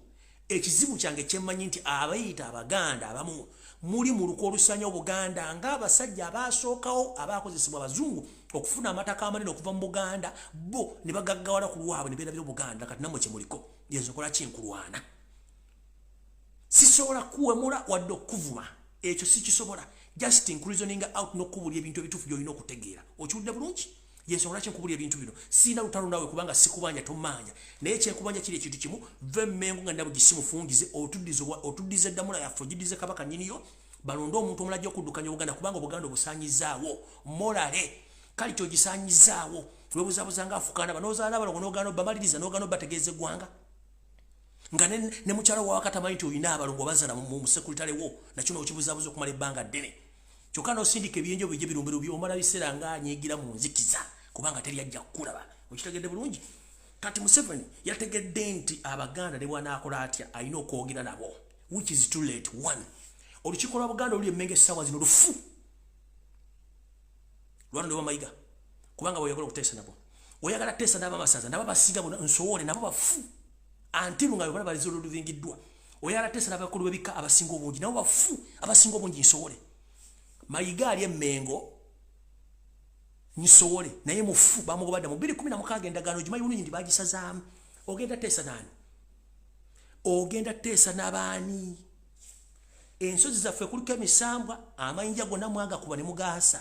Ekizibu kyange kyemmanyi nti abayita Abaganda abamu muli mu luko olusanya Obuganda ng'abasajja abaasookawo abaakozesebwa Abazungu okufuna amataka amanene okuva mu Buganda bo ne bagaggawala ku lwabwe ne beerabira Obuganda kati nammwe kye muliko yenza okola ki nkulwana. Sisobola kuwemula wadde okuvuma ekyo sikisobola just reasoning out n'okubulya ebintu ebituufu by'olina okutegeera. Okiwulidde bulungi? Yensobola ki nkubulya ebintu bino sina lutalo nawe kubanga sikubanja tomanya naye kyekubanja kiri ekintu kimu ve mmengo nga ndabo gisimufungize otuddize ddamula yaffe ogiddize Kabaka nnyiniyo balonde omuntu omulajja okuddukanya Uganda kubanga Obuganda obusaanyizaawo morale kali kyogisaanyizaawo webuzabuzanga afukana banozaala balongo n'ogaana bamaliriza n'ogaana bategeeze gwanga nga ne mukyala wa wakatamanyi nti oyina abalongo bazana mu sekuritale wo nakyo n'okibuzabuza okumala ebbanga ddene kyokka n'osindika ebyenjo bijje birumbiro byomala biseera ng'anyiigira mu nzikiza kubanga teri ajja kukulaba okitegedde bulungi kati Museveni yategedde nti abaganda ne bwanaakola atya alina okwogera nabo which is too late. One, olukiiko lwa Buganda oluli emmenge essaawa zino lufu lwano ne bamayiga kubanga bweyagala okuteesa nabo oyagala teesa n'abamasaza nabo basinga nsowole nabo bafu antiru nga bana balizo oluvingiddwa oyagala teesa n'abakulu b'ebika abasinga obungi nabo bafu abasinga obungi nsowole mayiga ali emmengo nsowole naye mufu bamugobadde mu 2016 endagaano gimanyi bulungi ndi bagisazaamu ogenda teesa nani ogenda teesa n'abaani ensozi zaffe kuliko emisambwa amayinja gonna mwagakuba ne mugaasa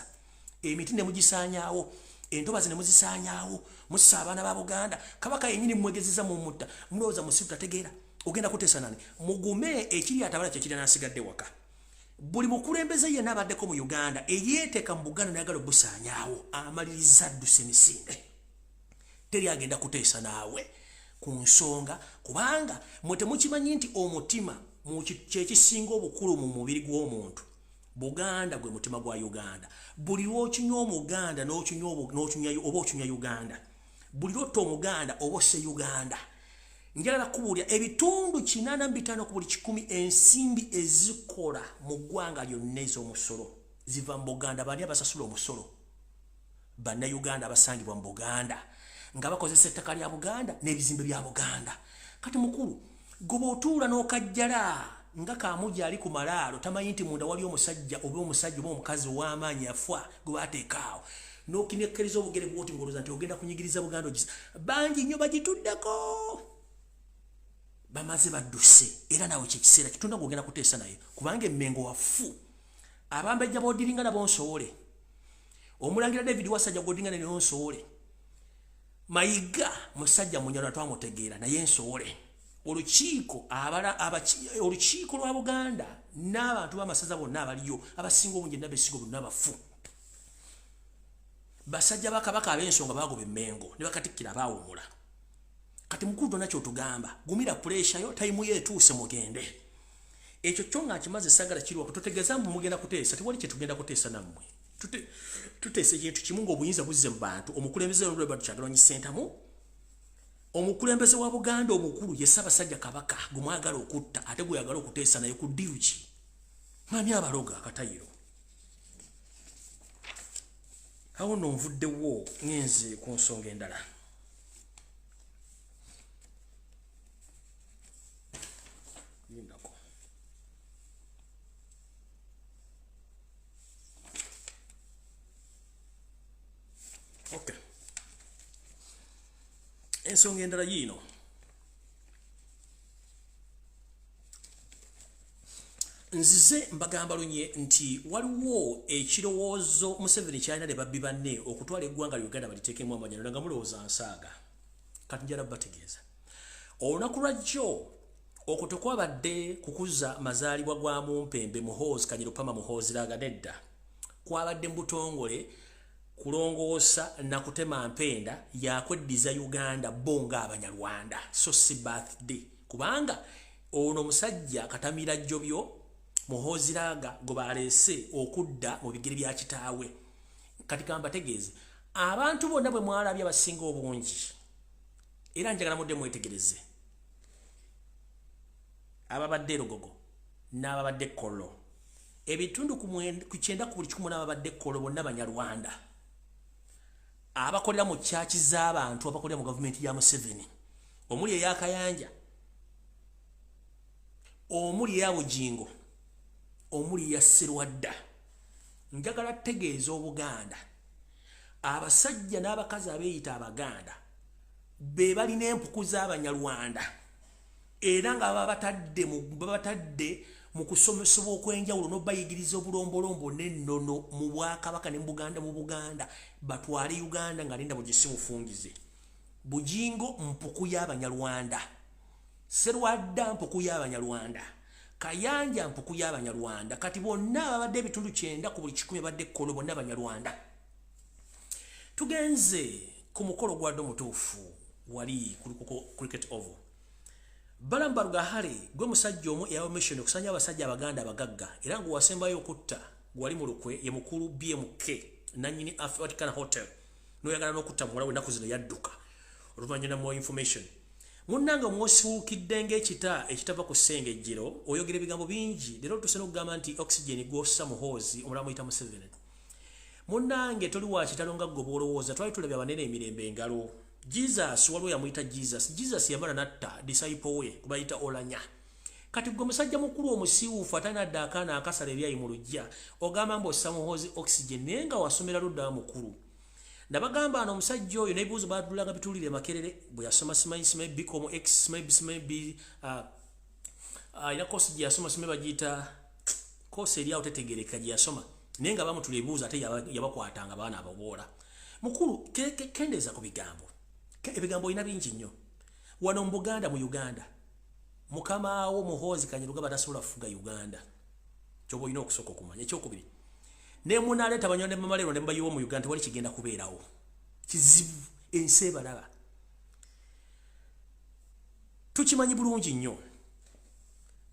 emiti ne mugisaanyaawo entobazi ne muzisaanyaawo mussa abaana ba Buganda kabaka yennyini mwegezeza mu mutta mulowooza musiru tategeera ogenda kuteesa nani mugume ekiri atabala kye kiri n'asigadde waka buli mukulembeze yenna abaddeko mu Uganda eyeeteeka mu Buganda n'ayagala obusaanyaawo amaliriza adduse emisinde teri agenda kuteesa naawe ku nsonga kubanga mwe temukimanyi nti omutima kyekisinga obukulu mu mubiri gw'omuntu Buganda gwe mutima gwa Uganda buli lw'okinywa omuganda oba okinywa Uganda buli lw'otta omuganda oba osse Uganda njagala kubuulira ebitundu 85 ku buli 100 ensimbi ezikola mu ggwanga lyonna ez'omusolo ziva mu Buganda bani abasasula omusolo bannayuganda abasangibwa mu Buganda nga bakozesa ettaka lya Buganda n'ebizimbe bya Buganda kati mukulu goba otuula n'okajjala nga Kamuji ali ku malaalo tamanyi nti munda wali omusajja oba omukazi ow'amaanyi yafa gwe baateekaawo n'okinekkeriza obugere bwoti ngoloza nti ogenda kunyigiriza Buganda ogisa bangi nnyo bagituddeko bamaze badduse era nawe kyekiseera kitunda gwogenda kuteesa naye kubanga emmengo wafu abambejja boodiringa nabo nsowole omulangira David Wasajja goodinga ne nsowole Mayiga musajja munyala twamutegeera naye nsowole olukiiko olukiiko lwa Buganda n'abantu b'amasaza bonna abaliyo abasinga obungi n'abeesigo bonna bafu basajja bakabaka ab'ensonga bagoba emmengo ne bakatikkira baawumula kati mukulu tonna kyotugamba gumira puresha yo tayimu yeetuuse mugende ekyo kyo nga kimaze sagala kiriwa kututegeeza mugenda kuteesa tiwali kye tugenda kuteesa nammwe tuteese kintu kimu ng'obuyinza buzze mu bantu omukulembeze Robert Kyagulanyi Ssentamu omukulembeze wa Buganda omukulu ye Ssaabasajja Kabaka gumwagala okutta ate gweyagala okuteesa naye ku DUG mwami abaloga akatayiro awo nno nvuddewo ngenze ku nsonga endala okay. Ensonga endala yino nzize mbagamba lunye nti waliwo ekirowoozo Museveni kyalina ne babbi banne okutwala eggwanga Uganda baliteekemu amajjano nga mulowooza nsaaga kati njala bategeeza olunaku lwajjo okwo kwabadde kukuza mazaalibwa gwa Mumpembe Muhoozi Kanyero Pama Muhoozi Laaga nedda kwabadde mbutongole kulongoosa na kutema mpenda yakweddiza Uganda bonga Abanyarwanda so si birthday kubanga ono musajja Katamira Jjobyo Muhoozi Laaga go baleese okudda mu bigere bya kitaawe kati kamba tegeeze abantu bonna bwe mwalabye abasinga obungi era njagala mudde mwetegereze ababadde Rogogo n'ababadde Kollo ebitundu ku 9 ku buli 10 n'ababadde Kollo bonna Banyarwanda abakolera mu chaachi z'abantu abakolera mu government ya Museveni omuli eyakayanja omuli ya Bujingo omuli ya Sserwadda njagala tegeeza Obuganda abasajja n'abakazi abeeyita Abaganda be balina empuku z'Abanyarwanda era nga babatadde mu kusomesebwa okwenjawulo n'obayigiriza obulombolombo n'ennono mu Bwakabaka ne mu Buganda batwale Uganda nga linda bugisi mufungize Bujingo mpuku y'Abanyarwanda Sserwadda mpuku y'Abanyarwanda Kayanja mpuku y'Abanyarwanda kati bonna ababadde ebitundu 9 ku buli 10 badde Kollo bonna Abanyarwanda tugenze ku mukolo gwadde mutuufu wali ku cricket oval. Balambaluga hali gwe musajja omu eyawa mission okusanya abasajja abaganda abagagga era ngu wasembayo okutta gwali mu lukwe ye mukulu BMK nanyini African Hotel noyagala n'okutta muwala we ennaku zino yadduka oluvannyuma more information. Munnanga mwosiwukidde ng'ekita ekitava ku ssengejjero oyogera ebigambo bingi leero tuse n'okugamba nti oxygen gwossa muhoozi omulala muyita Museveni. Munnange toli wa kitalo nga ggwe bw'olowooza twali tulabye abanene emirembe engalo. Jesus waliwo yamuyita Jesus yamala natta disciple we kubayita Olanya. Kati gwe musajja mukulu omusiiwuufu atanadde akaana akasala ebyayi mu luggya ogamba mbossa muhoozi oxygen naye nga wasomera ludda mukulu. Nabagamba ano omusajja oyo n'ebibuuzo baadulanga bituulire makerere bwe yasoma simanyi bicom x simanyi ina kosi gye yasoma simanyi bagiyita kosi eri awo tetegereka gye yasoma naye nga bamutula ebibuuzo ate yabakwatanga abaana abawoola. Mukulu kendeeza ku bigambo. Ebigambo olina bingi nnyo. Wano mu Buganda mu Uganda mukama wo muhoozi Kanyarugaba tasobola kufuga Uganda. Kyoba olina okusooka okumanya. Ekyokubiri ne munaleeta banyonde mamalero ne mbayiwo mu Uganda wali kigenda kubeerawo. Kizibu ensi ebalaba. Tukimanyi bulungi nnyo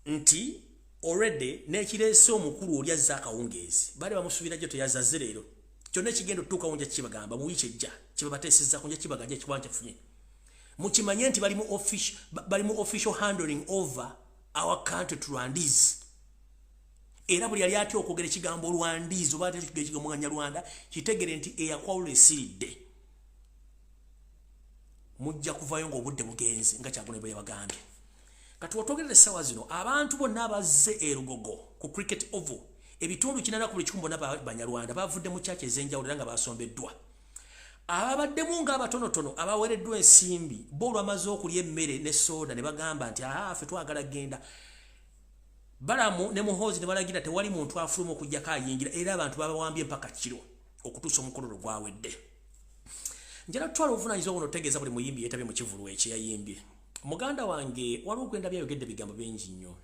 nti already n'ekireese omukulu oli azza akawungeezi bali bamusuubira gyo teyazazze leero kyonna ekigenda otutuuka wonja kibagamba mu wiiki ejja kibabateesezza kunja kibaganja ekibanja funye mukimanye nti bali mu official handling over our country to Rwandese. Era buli yali atya okwogera ekigambo Rwandese oba ate ekigambo Nyarwanda kitegere nti eyakwawula esiridde mujja kuvayo ng'obudde bugenze nga Kyagulanyi bwe yabagambye. Kati watwogerera essaawa zino abantu bonna abazze erugogo ku cricket oval ebitundu 80 bonna Banyarwanda bavudde mu kyaki ez'enjawulo era nga basombeddwa. Ababaddemu ng'abatonotono abaweereddwa ensimbi bo olwamaze okulya emmere ne soda ne bagamba nti ffe twagala genda. Balamu ne muhoozi ne balagira tewali muntu afuluma okujjako ayingira era abantu babawambye mpaka kiro okutuusa omukololo gwawedde. Njala tutwala obuvunaanyizibwa buno otegeeza buli muyimbi yeetabye mu kivulu ekyo yayimbye. Muganda wange waliwo gwenda byayogedde bigambo bingi nnyo.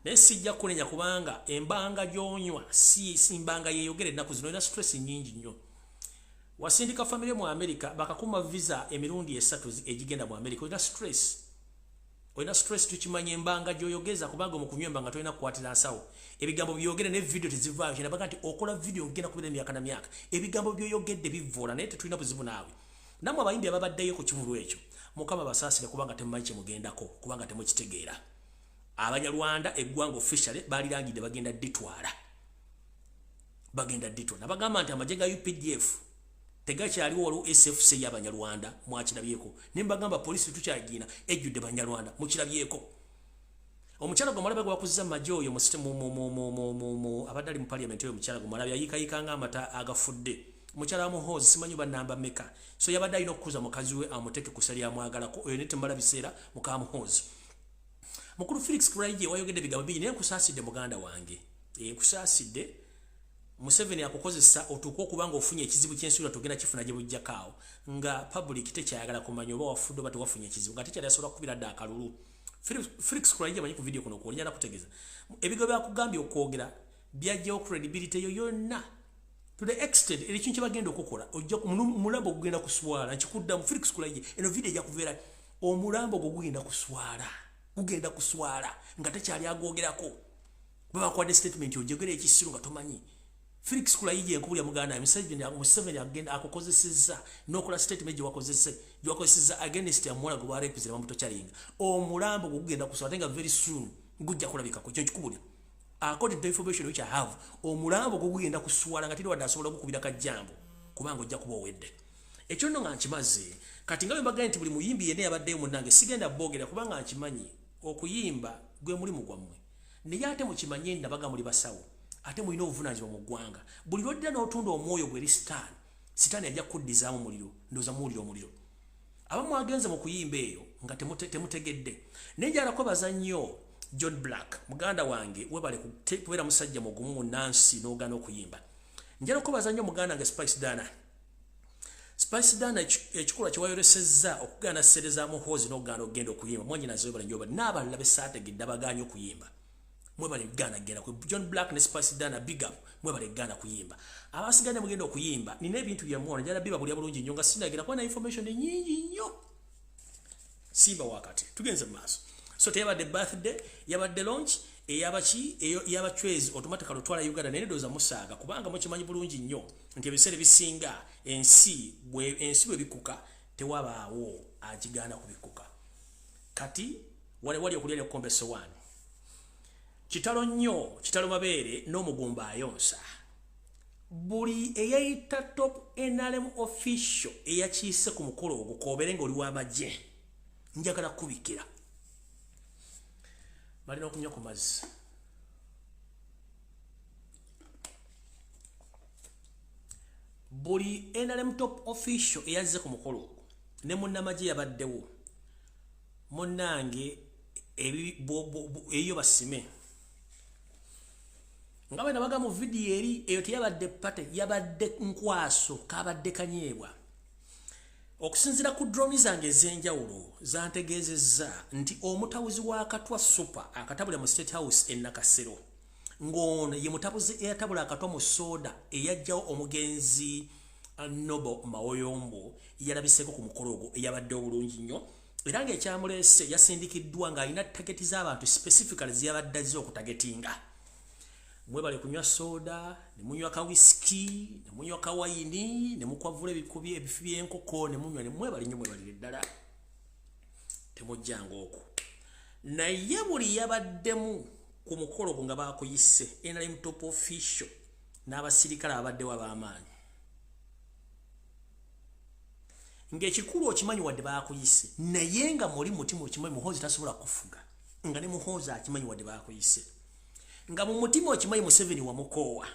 Naye sijja kunenya kubanga embanga gy'onywa si mbanga yeeyogera ennaku zino, olina stress nnyingi nnyo. Wasindika famire mu America bakakuma visa emirundi 3 egigenda mu America, olina stress. Olina stress tukimanye embanga gy'oyogeza kubanga mu kunywa embanga tolina kukwatira nsawo. Ebigambo byogere ne video tezivaayo kina baga nti okola video ngenda kubira emyaka na myaka. Ebigambo by'oyogedde bivoola naye tetulina buzibu naawe. Namwe abayimbi ababaddeyo ku kivulu ekyo Mukama basaasire kubanga temumanyi kye mugendako kubanga temukitegeera. Abanyarwanda eggwanga officially balirangidde bagenda ditwala. Nabagamba nti amagye ga UPDF tegakyaliwo waliwo SFC y'Abanyarwanda mwakirabyeko. Ne mbagamba polisi tukyagina ejjudde Banyarwanda mukirabyeko. Omukyala gwe mwalabe gwakuzza amagye oyo abadde ali mu parliament oyo omukyala gwe mwalabe yayikayikanga amata agafudde. Mukyala muhoozi simanyi bannamba meka. So yabadde alina okukuza mukazi we amuteeke ku ssali amwagalako oyo ne tembala biseera muka muhoozi. Mukulu Felix Kuraije wayogedde bigambo bingi naye nkusaasidde muganda wange. Nkusaasidde Museveni akukozesa otuuka okubanga ofunye ekizibu ky'ensuula tugenda kifuna gye bujjakaawo nga public tekyayagala kumanya oba wafudde oba tewafunye ekizibu nga tekyali asobola kukubira dda akalulu. Felix Kuraije amanyi ku video kuno njala kutegeeza ebigambo byakugambye okwogera byajjawo credibility yo yonna to the extent eri kintu bagenda okukola ojja mulambo ogenda kuswala nkikuddamu Felix Kuraije eno video ejja kubeera omulambo gugenda kuswala nga tekyali agwogerako baba kwa statement ojjogera ekisiru nga tomanyi. Felix Kuraije enkubulya muganda Museveni agenda akukozesezza n'okola statement gye wakozesezza against amwala gwe barepresenta bamuto kyalinga omulambo gugenda kuswala nga very soon gujja kulabikako kyo nkikubulya. According to the information which I have, omulambo gugenda kuswala nga tiri wadde asobola okukubira kajjambo kubanga ojja kuba owedde. Ekyo nno nga nkimaze kati nga bwe mbagambye nti buli muyimbi yenna yabaddeyo munnange sigenda boogera kubanga nkimanyi okuyimba gwe mulimu gwammwe. Naye ate mukimanye nabaga muli basawo ate mulina obuvunaanyizibwa mu ggwanga. Buli lwodda n'otunda omwoyo gw'eri sitaani ajja kuddizaamu muliro ndooza muwulira omuliro. Abamu agenze mu kuyimba eyo nga temutegedde. Naye njalako baza nnyo John Black muganda wange webale kubeera musajja mugumu mu Nancy n'ogaana okuyimba. Njalako baza nnyo muganda wange Spice Dana ekikolwa kye wayolesezza okugaana ssere za muhoozi n'ogaana okugenda okuyimba mwanyinaze webale nnyo n'abalala be saategedde abagaanye okuyimba. mwebale Uganda genda ku John Black ne Spice Dana big up mwebale Uganda kuyimba abasigane mugenda okuyimba nina ebintu bya muona jala biba kulya bulungi nnyo nga sinagira kwa na information nyingi nnyo simba wakati tugenze maaso so teyabadde birthday yabadde launch eyabachi eyabachwezi automatically otwala Uganda nenedoza musaaga kubanga mukimanyi bulungi nnyo nti ebiseera bisinga ensi bwe bikuka tewabaawo agigana kubikuka kati wali okulya kombe sowani kitalo nnyo kitalo mabeere n'omugumba ayonsa buli eyayita top NRM official eyakiise ku mukolo ogwo koobere nga oli w'amagye njagala kubikira balina okunywa ku mazzi buli NRM top official eyazze ku mukolo ogwo ne munnamagye yabaddewo munnange eyo basime nga bwe nabaga mu video eri eyo teyabadde pate yabadde nkwaso kabadde kanyeebwa okusinzira ku drone zange ez'enjawulo zantegeezezza nti omutabuzi wa Katwa super akatabula mu State House e Nakasero ngono ye mutabuzi eyatabula akatwa mu soda eyajjawo omugenzi Nobo Mawoyombo yalabiseko ku mukolo ogwo eyabadde obulungi nnyo era ng'ekyamulese yasindikiddwa ng'alina tageti z'abantu specifically ziyabadde azze okutagetinga mwebale kunywa soda ne munywa ka whisky ne munywa ka wayini ne mukwavula ebikubi ebifi by'enkoko ne munywa ne mwebale nnyo mwebalire ddala temujjanga okwo naye buli yabaddemu ku mukolo gwo nga baakuyise NRM top official n'abasirikale abaddewo ab'amaanyi ng'ekikulu okimanyi wadde baakuyise naye nga muli mutima okimanyi muhoozi tasobola kufuga nga ne muhoozi akimanyi wadde baakuyise nga mu mutima okimanyi Museveni wamukoowa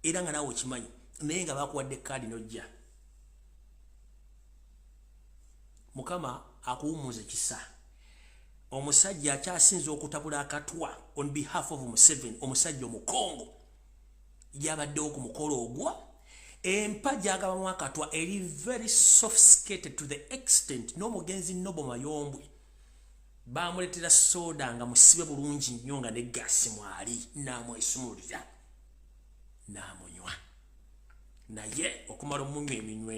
era nga naawe okimanyi naye nga bakuwadde kaadi n'ojja Mukama akuwummuze kisa omusajja akyasinze okutabula akatwa on behalf of Museveni omusajja omukongo yabaddewo ku mukolo ogwo empajja agabamu akatwa eri very sophisticated to the extent n'omugenzi Nobo Mayombwe bamuletera soda nga musibe bulungi nnyo nga ne gasi mwali namwesumulira namunywa naye okumala omunywa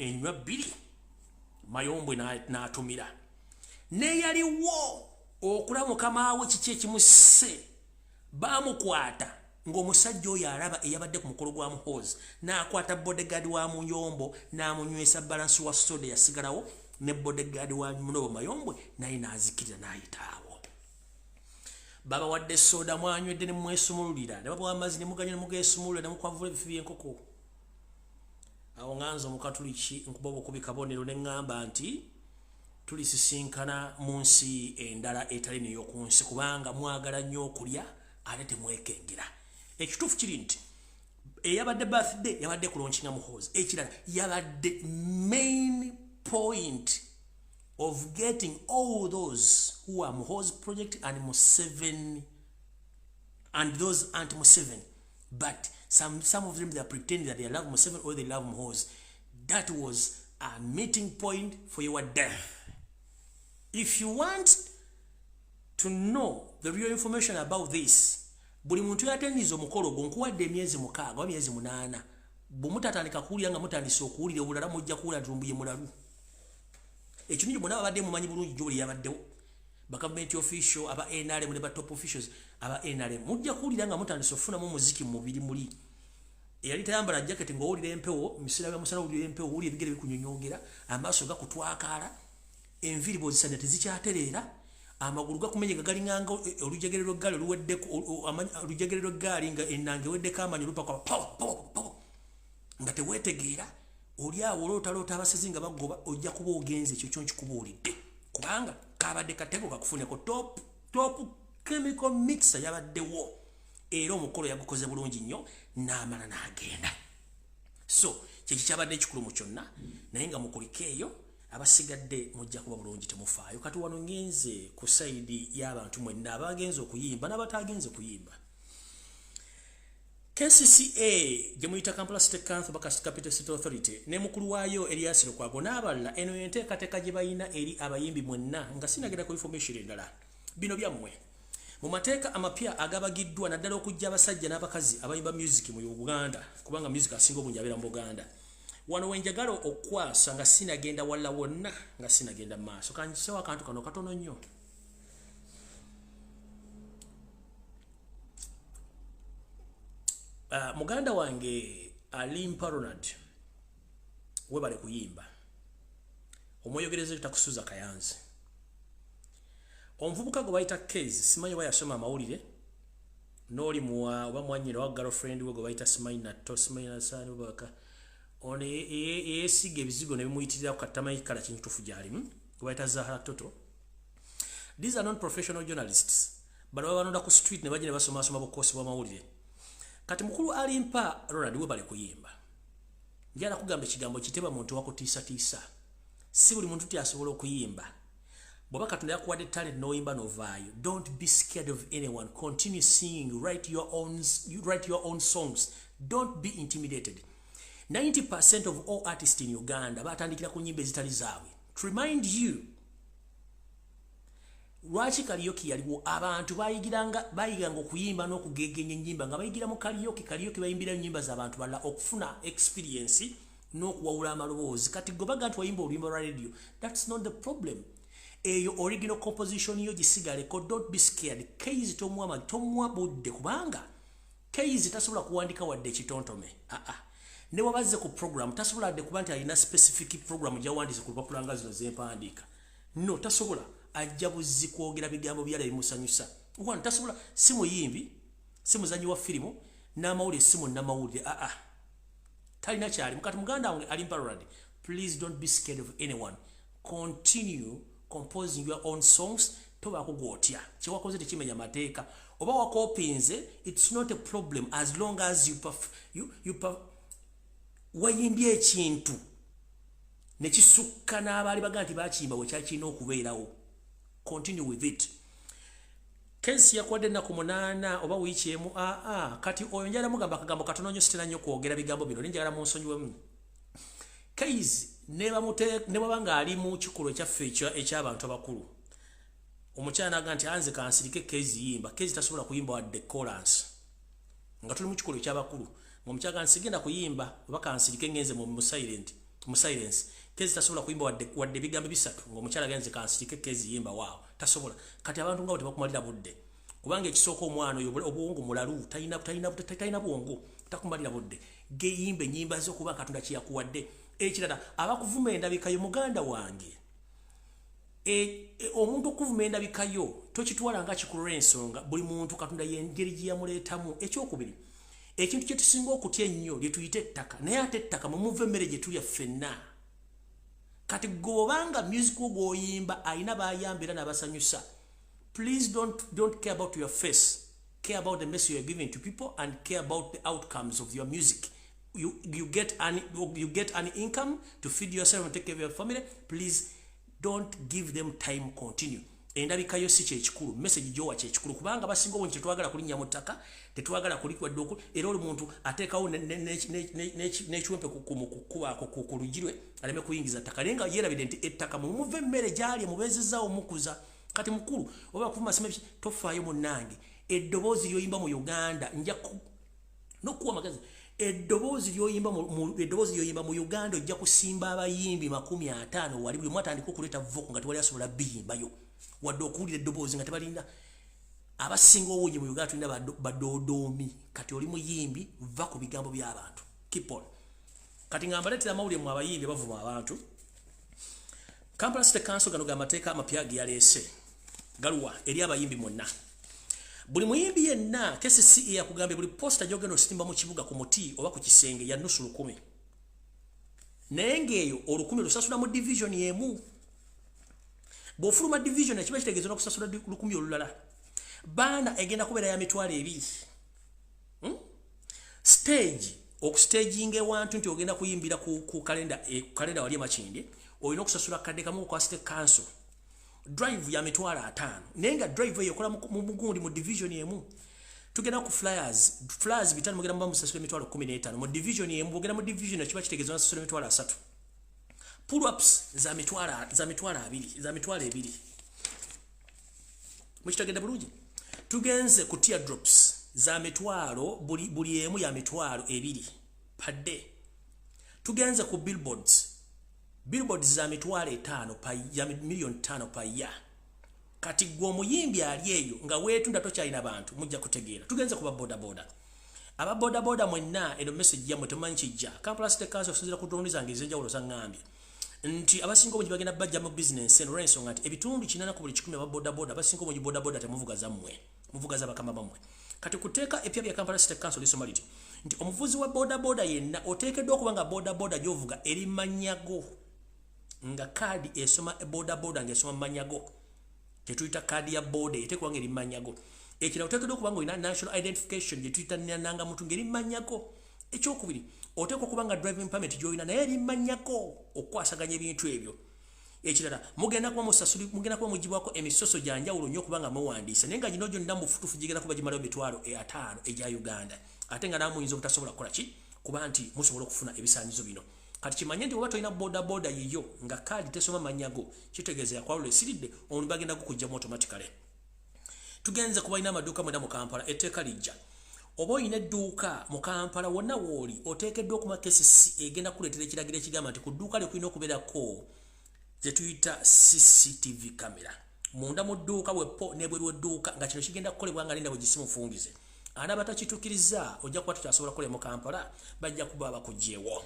enywa bbiri Mayombwe n'atumira ne yaliwo okulaba mukama we kiki ekimusse bamukwata ng'omusajja oyo alaba eyabadde ku mukolo gwa muhoozi n'akwata bodyguard wa Muyombo n'amunywesa balansi wa soda yasigalawo ne bodyguard wa Nobo Mayombwe naye n'azikirira n'ayitaawo baba wadde soda mwanywedde ne mwesumululira ne babawa amazzi ne muganya ne mugeesumulula ne mukwavula ebifi by'enkoko awo nganza omukatuliki nkuba obukubi kabonero ne ŋŋamba nti tulisisinkana mu nsi endala etali n'ey'oku nsi kubanga mwagala nnyo okulya ate temwekengera ekituufu kiri nti eyabadde birthday yabadde kulonkinga muhoozi ekirala yabadde main point of getting all those who are Muhoozi project and Museveni and those anti-Museveni but some of them they are pretending that they love Museveni or they love Muhoozi. That was a meeting point for your death. If you want to know the real information about this, buli muntu yatendiza omukolo gwo nkuwadde emyezi 6 oba emyezi 8 bumutatandika kuwulira nga mutandise okuwulira obulala mujja kuwulira Lumbuye mulalu ekyo niyo bonna babadde mumanyi bulungi gyo buli yabaddewo ba government official aba NRM ne ba top officials aba NRM mujja kuwulira nga mutandise okufunamu omuziki mu mubiri muli eyali tayambala jacket ng'owulira empewo misira bya musana owulira empewo owulira ebigere bikunyonyongera amaaso gakutwakaala enviri bw'ozisanya tezikyatereera amagulu gakumenyeka galinganga olujegerero ggaali oluweddeko olujegerero ggaali nga ennanga eweddeko amanyi lupakwa pow nga teweetegeera oli awo olwotaloota abasezi nga bagoba ojja kuba ogenze ekyo kyo nkikubuulidde kubanga kabadde katego kakufuneko top chemical mixer yabaddewo era omukolo yagukoze bulungi nnyo n'amala n'agenda so kyeki kyabadde ekikulu mu kyonna naye nga mukuliko eyo abasigadde mujja kuba bulungi temufaayo kati wano ngenze ku sayidi y'abantu mwenna abagenze okuyimba n'abatagenze kuyimba KCCA gye muyita Kampala State Council Bakasi Capital City Authority ne mukulu waayo Elias Lukwago n'abalala eno enteekateeka gye bayina eri abayimbi mwenna nga sinagenda ku information endala bino byammwe mu mateeka amapya agabagiddwa naddala okujja abasajja n'abakazi abayimba music mu Uganda kubanga music asinga obungi abeera mu Buganda wano wenjagala okwasa nga sinagenda walla wonna nga sinagenda maaso kanyisewo akantu kano katono nnyo muganda wange Alimpa Ronald webale kuyimba omweyogereze takusuza kayanzi omuvubuka gwe bayita Case simanyi bayasoma amawulire noli muwa oba mwanyira wa girlfriend we gwe bayita Simaina Sani baka one yesiga ebizigo ne bimuyitirira ku katamayi kala kintufu gyalimu gwe bayita Zahara Toto. These are non-professional journalists but babanonda ku street ne bajja ne basoma bukosi bwa mawulire kati mukulu Alimpa Ronald webale kuyimba njala kugamba ekigambo kiteba muntu wakutiisa si buli muntu tyasobola okuyimba bwaba Katonda yakuwadde talent noyimba novaayo don't be scared of anyone continue singing write your own songs don't be intimidated 90% of all artists in Uganda batandikira ku nyimba ezitali zaabwe to remind you lwaki karaoke yaliwo abantu bayiganga okuyimba n'okugegenya ennyimba nga bayigira mu karaoke bayimbira ennyimba z'abantu balala okufuna experience n'okuwawula amaloboozi kati gwe baga nti wayimba oluyimba lwa radio that's not the problem eyo original composition yo gisigaleko don't be scared Case tomwa budde kubanga Case tasobola kuwandika wadde ekitontome ne wabaze ku program tasobola wadde kuba nti alina specific program gyawandise ku lupapula nga zino zempandiika no tasobola ajja buzzi kwogera bigambo byala bimusanyusa wano tasobola si muyimbi si muzanyi wa firimu n'amawulire si munnamawulire talina kyali mukati muganda wange Alimpa Ronald please don't be scared of anyone continue composing your own songs tobaako gwotya kyewakoze tekimenya mateeka oba wakopinze it's not a problem as long as wayimbye ekintu nekisukka n'abaali baga nti bakiyimba bwe kyakirina okubeerawo continue with it Case yakwadde ennaku 8 oba wiiki emu kati oyo njala mugamba akagambo katono nnyo sitera nnyo kwogera bigambo bino nenjagala munsonyiwemu Case ne bwabanga ali mu kikulu ekyaffe eky'abantu abakulu omukyala naga nti anze kansirike Case yimba Case tasobola kuyimba wadde chorus nga tuli mu kikulu eky'abakulu omukyala nsigenda kuyimba oba kansirike ngenze mu silence Case tasobola kuyimba wadde bigambo bisatu ng'omukyala genze kansirike Case yimba waawo tasobola kati abantu ngabo tebakumalira budde kubanga ekisooka omwana oyo obwongo mulalu talina bwongo takumalira budde geyimba ennyimba zo kuba Katonda kyeyakuwadde ekirala abakuvuma endabikayo muganda wange omuntu okuvuma endabikayo tokitwala nga kikulwa ensonga buli muntu Katonda yengeri gye yamuleetamu ekyokubiri ekintu kye tusinga okutya ennyo lye tuyita ettaka naye ate ettaka mumuva emmere gye tulya ffenna kati gobanga music gwoyimba ayina bayambira n'abasanyusa please don't care about your face care about the message you are giving to people and care about the outcomes of your music you get an income to feed yourself and take care of your family please don't give them time continue endabika yo si kyekikulu message gyowa kyekikulu kubanga basinga obungi tetwagala kulinnya mu ttaka tetwagala kulikwadde oku era oli muntu ateekawo n'ekiwempe kukubaako ku lugirwe aleme kuyingiza ttaka naye nga yeerabidde nti ettaka mumuva emmere gyali mubeezezaawo mukuza kati mukulu oba kuvuma simebiki tofaayo munnange eddoboozi lyoyimba mu Uganda nja n'okuwa amagezi eddoboozi lyoyimba mu Uganda ojja kusimba abayimbi 50 wali buli mwatandika okuleeta voko nga tewali asobola biyimbayo wadde okuwulira eddoboozi nga tebalinda abasinga obungi mu Uganda tulina badodoomi kati oli muyimbi va ku bigambo by'abantu keep on kati nga mbaleetera amawulire mu abayimbi bavuma abantu Kampala City Council gano gamateeka amapya ge yaleese galuwa eri abayimbi mwonna buli muyimbi yenna KCCA yakugambye buli posta gyogenda osimba mu kibuga ku muti oba ku kisenge ya nusu 10 naye ng'eyo 10 lusasula mu division yemu bw'ofuluma division ekiba kitegeeza n'okusasula 10 olulala baana egenda kubeera ya mitwalo 2 stage okustaginga ewantu nti ogenda kuyimbira ku kalenda wali emakindi olina okusasula kadde kamu kwa City Council drive ya mitwalo 5 naye nga drive eyo ekola mu mugundi mu division emu tugenda ku flyers bitano mugenda mu musasula mitwalo 15 mu division emu bwogenda mu division ekiba kitegeeza n'osasula mitwalo 3 pull ups za mitwalo 2 mukitagenda bulungi tugenze ku teardrops za mitwalo buli emu ya mitwalo 2 per day. Tugenze ku billboards za mitwalo 5 ya million 5 per year. Kati gwo muyimbi ali eyo nga wetunda tokyalina bantu mujja kutegeera. Tugenze ku boda. Aba boda mwenna eno message ya mutemanyi kijja. Kampala State Council osinzira ku drone zange ezenjawulo zangambye nti abasinga obungi bagenda bajja mu business and ransom nti ebitundu 8 ku buli 10 aba boda abasinga obungi boda temuvuga zammwe muvuga za bakama bamwe. Kati kuteeka epya bya Kampala State Council lisoma liti nti omuvuzi wa boda yenna oteekeddwa okuba nga boda gyovuga eri manyago nga kadi esoma boda ng'esoma manyago tetuyita kadi ya boda eteekwa ng'eri manyago. Ekira oteekeddwa okuba nga olina national identification gye tuyita nanga muntu ng'eri manyago. Ekyokubiri oteekwa okuba nga driving permit gy'olina naye eri manyago okwasaganya ebintu ebyo. Ekirala mugenda kuba mugibwako emisoso gya njawulo nnyo okuba nga muwandiisa naye nga gino gyonna mufutufu gigenda kuba gimalayo emitwalo 5 egya Uganda ate nga namuyinza obutasobola kukola ki kuba nti musobola okufuna ebisaanyizo bino. Kati kimanye nti oba tolina boda yiyo nga kadi tesoma manyago kitegeeza yakwalula esiridde onu bagenda kukujjamu automatically. Tugenze kuba ina amaduuka mwena mu Kampala etteeka lijja oba oyina edduuka mu Kampala wonna wooli oteekeddwa okuma KCC egenda kuleetera ekiragiro ekigamba nti ku dduuka lyo kulina okubeerako ze tuyita CCTV camera munda mu dduuka bwepo n'ebweru w'edduuka nga kino kigenda kukolebwa nga linda bwe gisimufungize. Ana batakituukiriza ojja kuba tukyasobola kukola mu Kampala bajja kuba bakugyewo.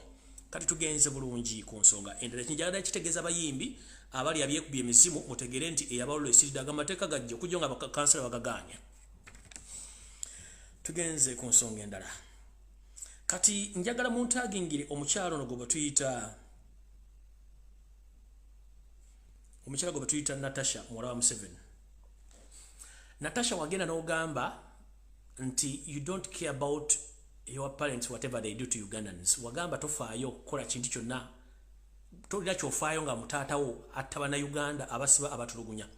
Kati tugenze bulungi ku nsonga endala njagala kitegeeza abayimbi abali abyekubye emizimu mutegere nti eyabalolo esiridde amateeka gajja okujja nga bakansala bagaganya. Tugenze ku nsonga endala. Kati njagala muntagingire omukyalo ono gwe tuyita Natasha muwala wa Museveni. Natasha wagenda n'ogamba nti you don't care about your parents whatever they do to Ugandans. Wagamba tofaayo kukola kintu kyonna tolina kyofaayo nga mutaatawo atta bannayuganda abasiba abatulugunya.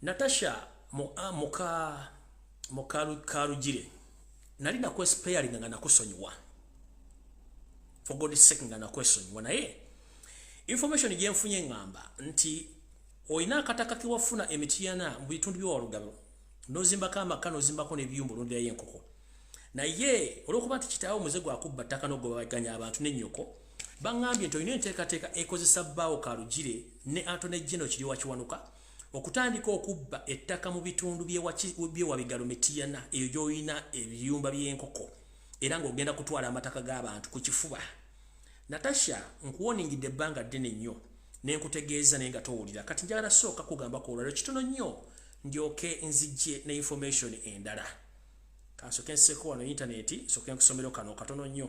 Natasha mukalugire nali nakwesparing nga nakusonyiwa for God's sake nga nakwesonyiwa naye information gyenfunye ngamba nti oyina akataka kiwafuna emitiyana mu bitundu by'Olugalo nozimbako amaka nozimbako n'ebiyumba olundirayo enkoko naye olwokuba nti kitaawo muze gwakubba ttaka n'ogobaganya abantu n'ennyoko bangambye nti olina enteekateeka ekozesa bbaawo Kalugire ne Antone General kiri wakiwanuka okutandika okubba ettaka mu bitundu by'ewabigalo mitiyana eyo gy'olina ebiyumba by'enkoko era ng'ogenda kutwala amataka g'abantu ku kifuba. Natasha nkuwoningidde ebbanga ddene nnyo nenkutegeeza naye nga towulira kati njagala sooka kugamba ko olwaliro kitono nnyo ndyoke nzijje ne information endala. Kansooke nseko wano intaneti sooke nkusomero kano katono nnyo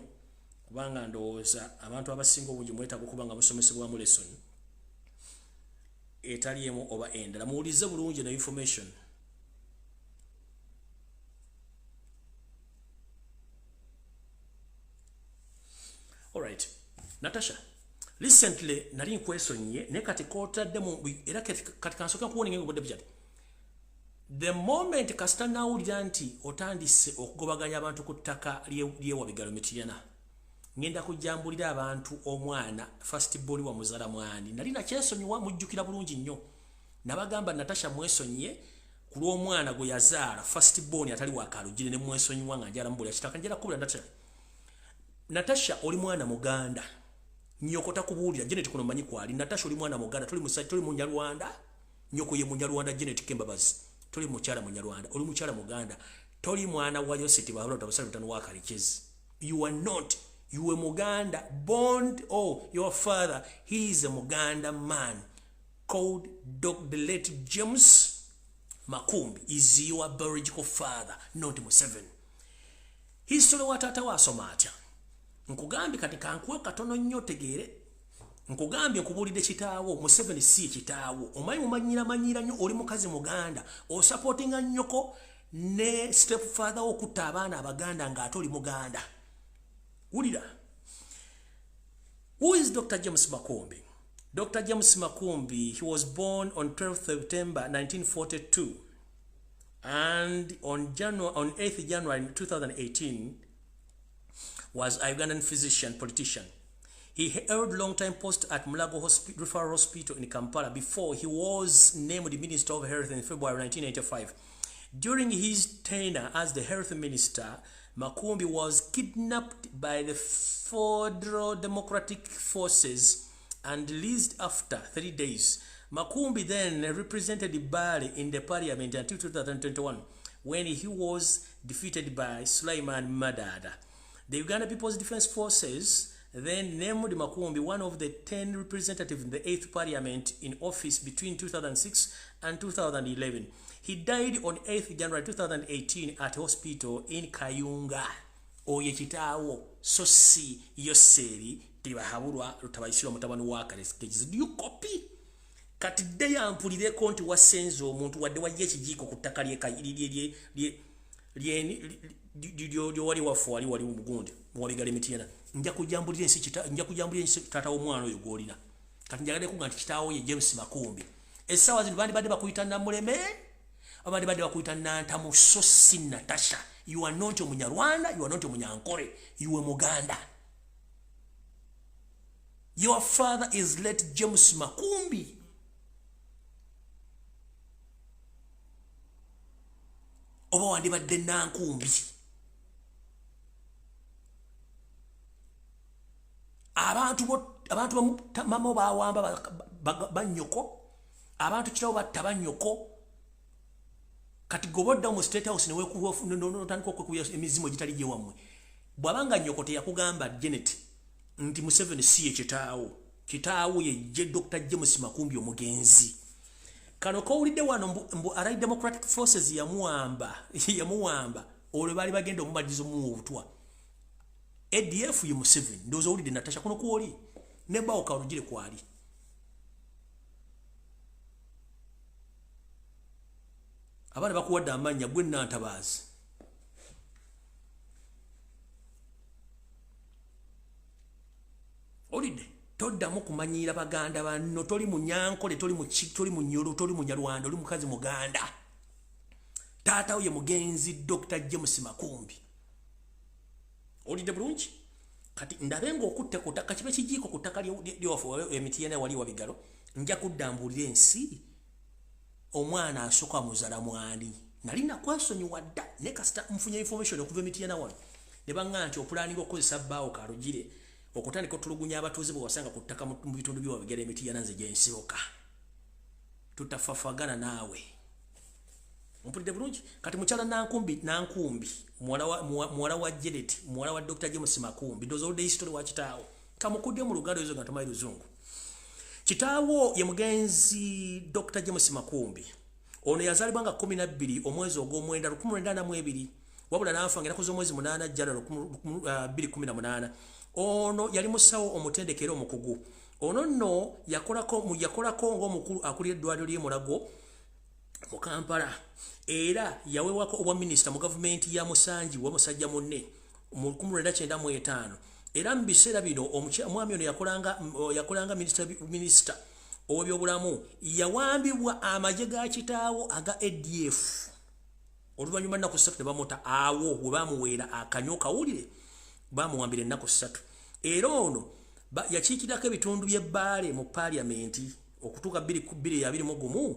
kubanga ndowooza abantu abasinga obungi mwetaaga okuba nga musomesebwamu lesson etaliemu oba endala. Muwulize bulungi na information. Alright. Natasha, recently nali nkwesonyiye ne kati kotaddemu era kati kansooka nkuwoninga ngobodde bijati. The moment kasita nawulira nti otandise okugobaganya abantu ku ttaka ly'ewabigalo mitiyana ngenda kujjambulira abantu omwana first born wa muzala mwani nali nakyesonyiwa mujjukira bulungi nnyo nabagamba Natasha mwesonyiye ku lw'omwana gwe yazaala first born atali wa Kalugire ne mwesonyiwa nga njala mbulira kitaka njala kubula Natasha oli mwana Muganda nyoko takubuulira Janet kuno manyi kwali. Natasha oli mwana Muganda toli musajja toli Munyarwanda nyoko ye Munyarwanda Janet Kembabazi toli mukyala Munyarwanda oli mukyala Muganda toli mwana wa Yoseti Baholo tabasalitano wa Kalikezi. You are not. You were Muganda born. Oh, your father, he is a Muganda man called the late James Makumbi is your biological father, not Museveni. History wa tata wa Somalia. Nkugambi katika nkuwe katono nnyo tegeere. Nkugambi nkubulidde kitaawo Museveni si kitaawo. Omanyi mumanyira nnyo oli mukazi Muganda. O supportinga nnyoko ne stepfather okutta abaana Abaganda ng'ate oli Muganda. Ulira. Who is Dr. James Makumbi? Dr. James Makumbi, he was born on 12th September 1942 and on 8th January 2018 was a Ugandan physician, politician. He held long-time post at Mulago Referral Hospital in Kampala before he was named the Minister of Health in February 1985. During his tenure as the health minister, Makumbi was kidnapped by the Federal Democratic Forces and released after 3 days. Makumbi then represented Bali in the parliament until 2021, when he was defeated by Sulaiman Madada. The Uganda People's Defense Forces then named Makumbi one of the 10 representatives in the 8th parliament in office between 2006 and 2011. He died on 8th January 2018 at a hospital in Kayunga. Oye kitawo sosi yoseri tibahabulwa lutabayisiro mutabani wa Kalesikezi. Do you copy? Kati deya ampulire konti wasenzo omuntu wadde wajje ekijiko ku ttaka lye wali wafu wali umugundi muwabigala Mityana. Nja kujambulira ensi tata omwana oyo golina. Kati njagala kuga nti kitaawo ye James Makumbi. Essaawa zino bandi badde bakuyita Namuleme, abandi badde bakuyita Nantamu Sosi Natasha. You are not Omunyarwanda, you are not Omunyankore, you are Muganda. Your father is late James Makumbi. Oba wandi badde Nankumbi. Abantu mama bawamba banyoko, abantu kitawo batta banyoko. Kati gobodda mu State House newe notandika okukuya emizimo gitali gye wammwe. Bwabanga nyoko teyakugamba Janet nti Museveni si ye kitaawo ye je Dr. James Makumbi omugenzi. Kano kowulidde wano mbu Allied Democratic Forces yamuwamba olwo bali bagenda omumalizo mu obutwa. ADF ye Museveni ndozo owulidde Natasha kuno kwoli ne bawo kalugire kwali. Abana bakuwadde amanya gwe Nantabazi. Olidde toddamu kumanyira baganda banno, toli Munyankole, toli Munyoro, toli Munyarwanda, oli mukazi Muganda. Taata oye mugenzi Dr. James Makumbi. Olidde bulungi? Kati ndabenga okutte ku ttaka kibe kijiiko ku ttaka lyowafu Mityana wali wabigalo, nja kuddambulira ensi. Omwana asooka muzala mwani. Nali nakwasonyiwa dda ne kasita nfunye information okuva Mityana wano. Ne banga nti opulaninga okukozesa bbaawo kalugire okutandika otulugunya abatuuze bwe wasanga ku ttaka mu bitundu by'Wabigala Mityana nze gye nsibuka. Tutafafagana naawe. Mpulidde bulungi? Kati mukyala Nankumbi muwala wa Janet, muwala wa Dr. James Makumbi, ndozo oludde history wa kitaawo. Kamukudde mu Luganda ezo nga tomanyi Luzungu. Kitaawo ye mugenzi Dr. James Makumbi. Ono yazalibwa nga 12 omwezi ogw'omwenda 1992. Wabula n'afa ng'erakoze omwezi 8 January 2018. Ono yali musawo omutendekero omukugu. Ono nno yakolako ng'omukulu akulira eddwaliro ly'e Mulago mu Kampala. Era yawewako obwa minisita mu gavumenti ya Musanji wa musajja munne mu 1995. Era mu biseera bino omwami ono yakolanga minisita ow'ebyobulamu yawambibwa amagye ga kitaawo aga ADF. Oluvannyuma nnaku 3 ne bamutta awo we bamuweera akanyo kawulire bamuwambira ennaku 3. Era ono yakiikirako ebitundu by'ebbaale mu paliamenti okutuuka 2021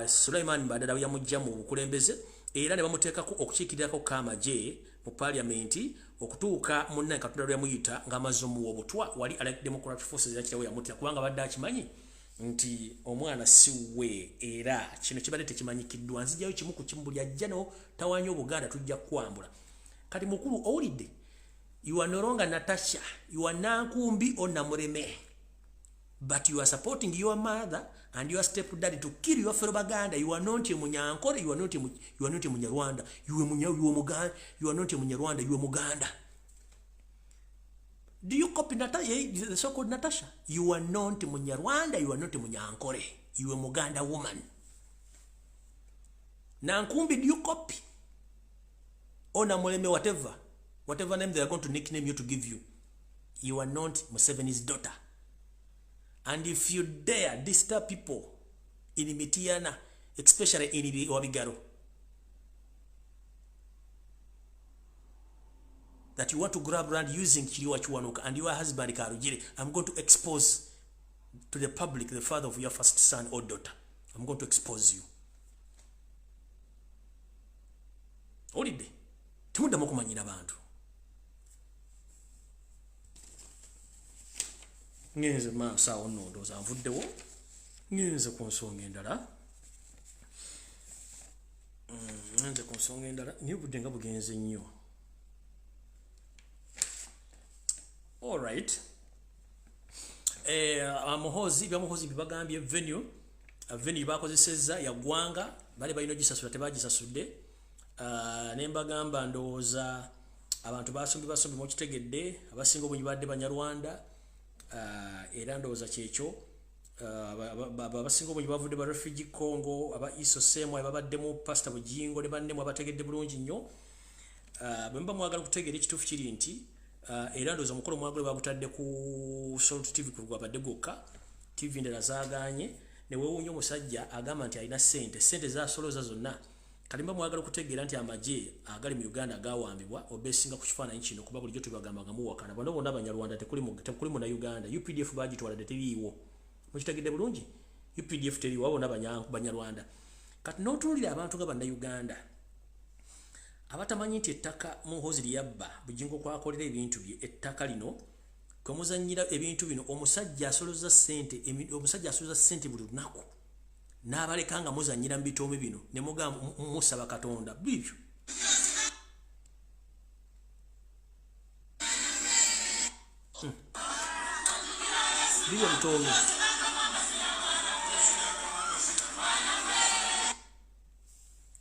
Sulaiman Madada yamujja mu bukulembeze era ne bamuteekako okukiikirirako k'amagye mu paliamenti okutuuka munnaye Katonda yamuyita ng'amazumu obutwa wali Allied Democratic Forces yakirawo yamutya kubanga badde akimanyi nti omwana siwe era kino kibadde tekimanyikiddwa. Nzijayo kimu ku kimu buli ajja no tawanya Obuganda tujja kukwambula. Kati mukulu owulidde? You are no longer Natasha, you are Nankumbi or Namuleme. But you are supporting your mother and your stepdad to kill your fellow Baganda. You are not a Munyankore, you are not a Munyarwanda, you are Muganda, you are not a Munyarwanda, you are Muganda. Do you copy Natasha, the so-called Natasha? You are not a Munyarwanda, you are not a Munyankore, you are Muganda woman. Nankumbi, do you copy? Or Namuleme, whatever name they are going to nickname you to give you. You are not Museveni's daughter. And if you dare disturb people in Mityana, especially in Wabigaro, that you want to grab around using Kiriwa Chwanuka and your husband Karujiri, I'm going to expose to the public the father of your first son or daughter. I'm going to expose you. olidde temuddamu kumanyira bantu ngenze maaso awo nno ndowooza nvuddewo ngenze ku nsonga endala naye obudde nga bugenze nnyo alright byamuhozi bibagambye venue bakozesezza yaggwanga bali balina gisasula tebagisasudde nembagamba ndowooza abantu basombi mukitegedde abasinga obungi badde Banyarwanda era ndowooza kyekyo abasinga obungi bavudde ba refugee Congo aba iso semo ababaddemu Pastor Bujingo ne bannemu abategedde bulungi nnyo bwe mba mwagala kutegeera ekituufu kiri nti era ndowooza omukolo mwagala bagutadde ku Salt TV ku gwabadde gwokka TV endala zaaganye ne weewuunya omusajja agamba nti alina sente zasoloza zonna kati mba mwagala kutegeera nti amagye agali mu Uganda gawambibwa obesinga ku kifaananyi kino kuba bulijjo tubagambanga muwakana bano bonna Abanyarwanda tekuli mu na Uganda UPDF bagitwaladde teriiwo mukitegedde bulungi UPDF teriiwo bonna Banyarwanda kati n'otunuulira abantu nga Bannayuganda abatamanyi nti ettaka Muhoozi lyabba Bujingo kwakolera ebintu bye ettaka lino kwe muzannyira ebintu bino omusajja asoloza ssente buli lunaku n'abaleka nga muzannyira mu bitoomi bino ne mugamba musaba Katonda bibyo bibyo bitoomi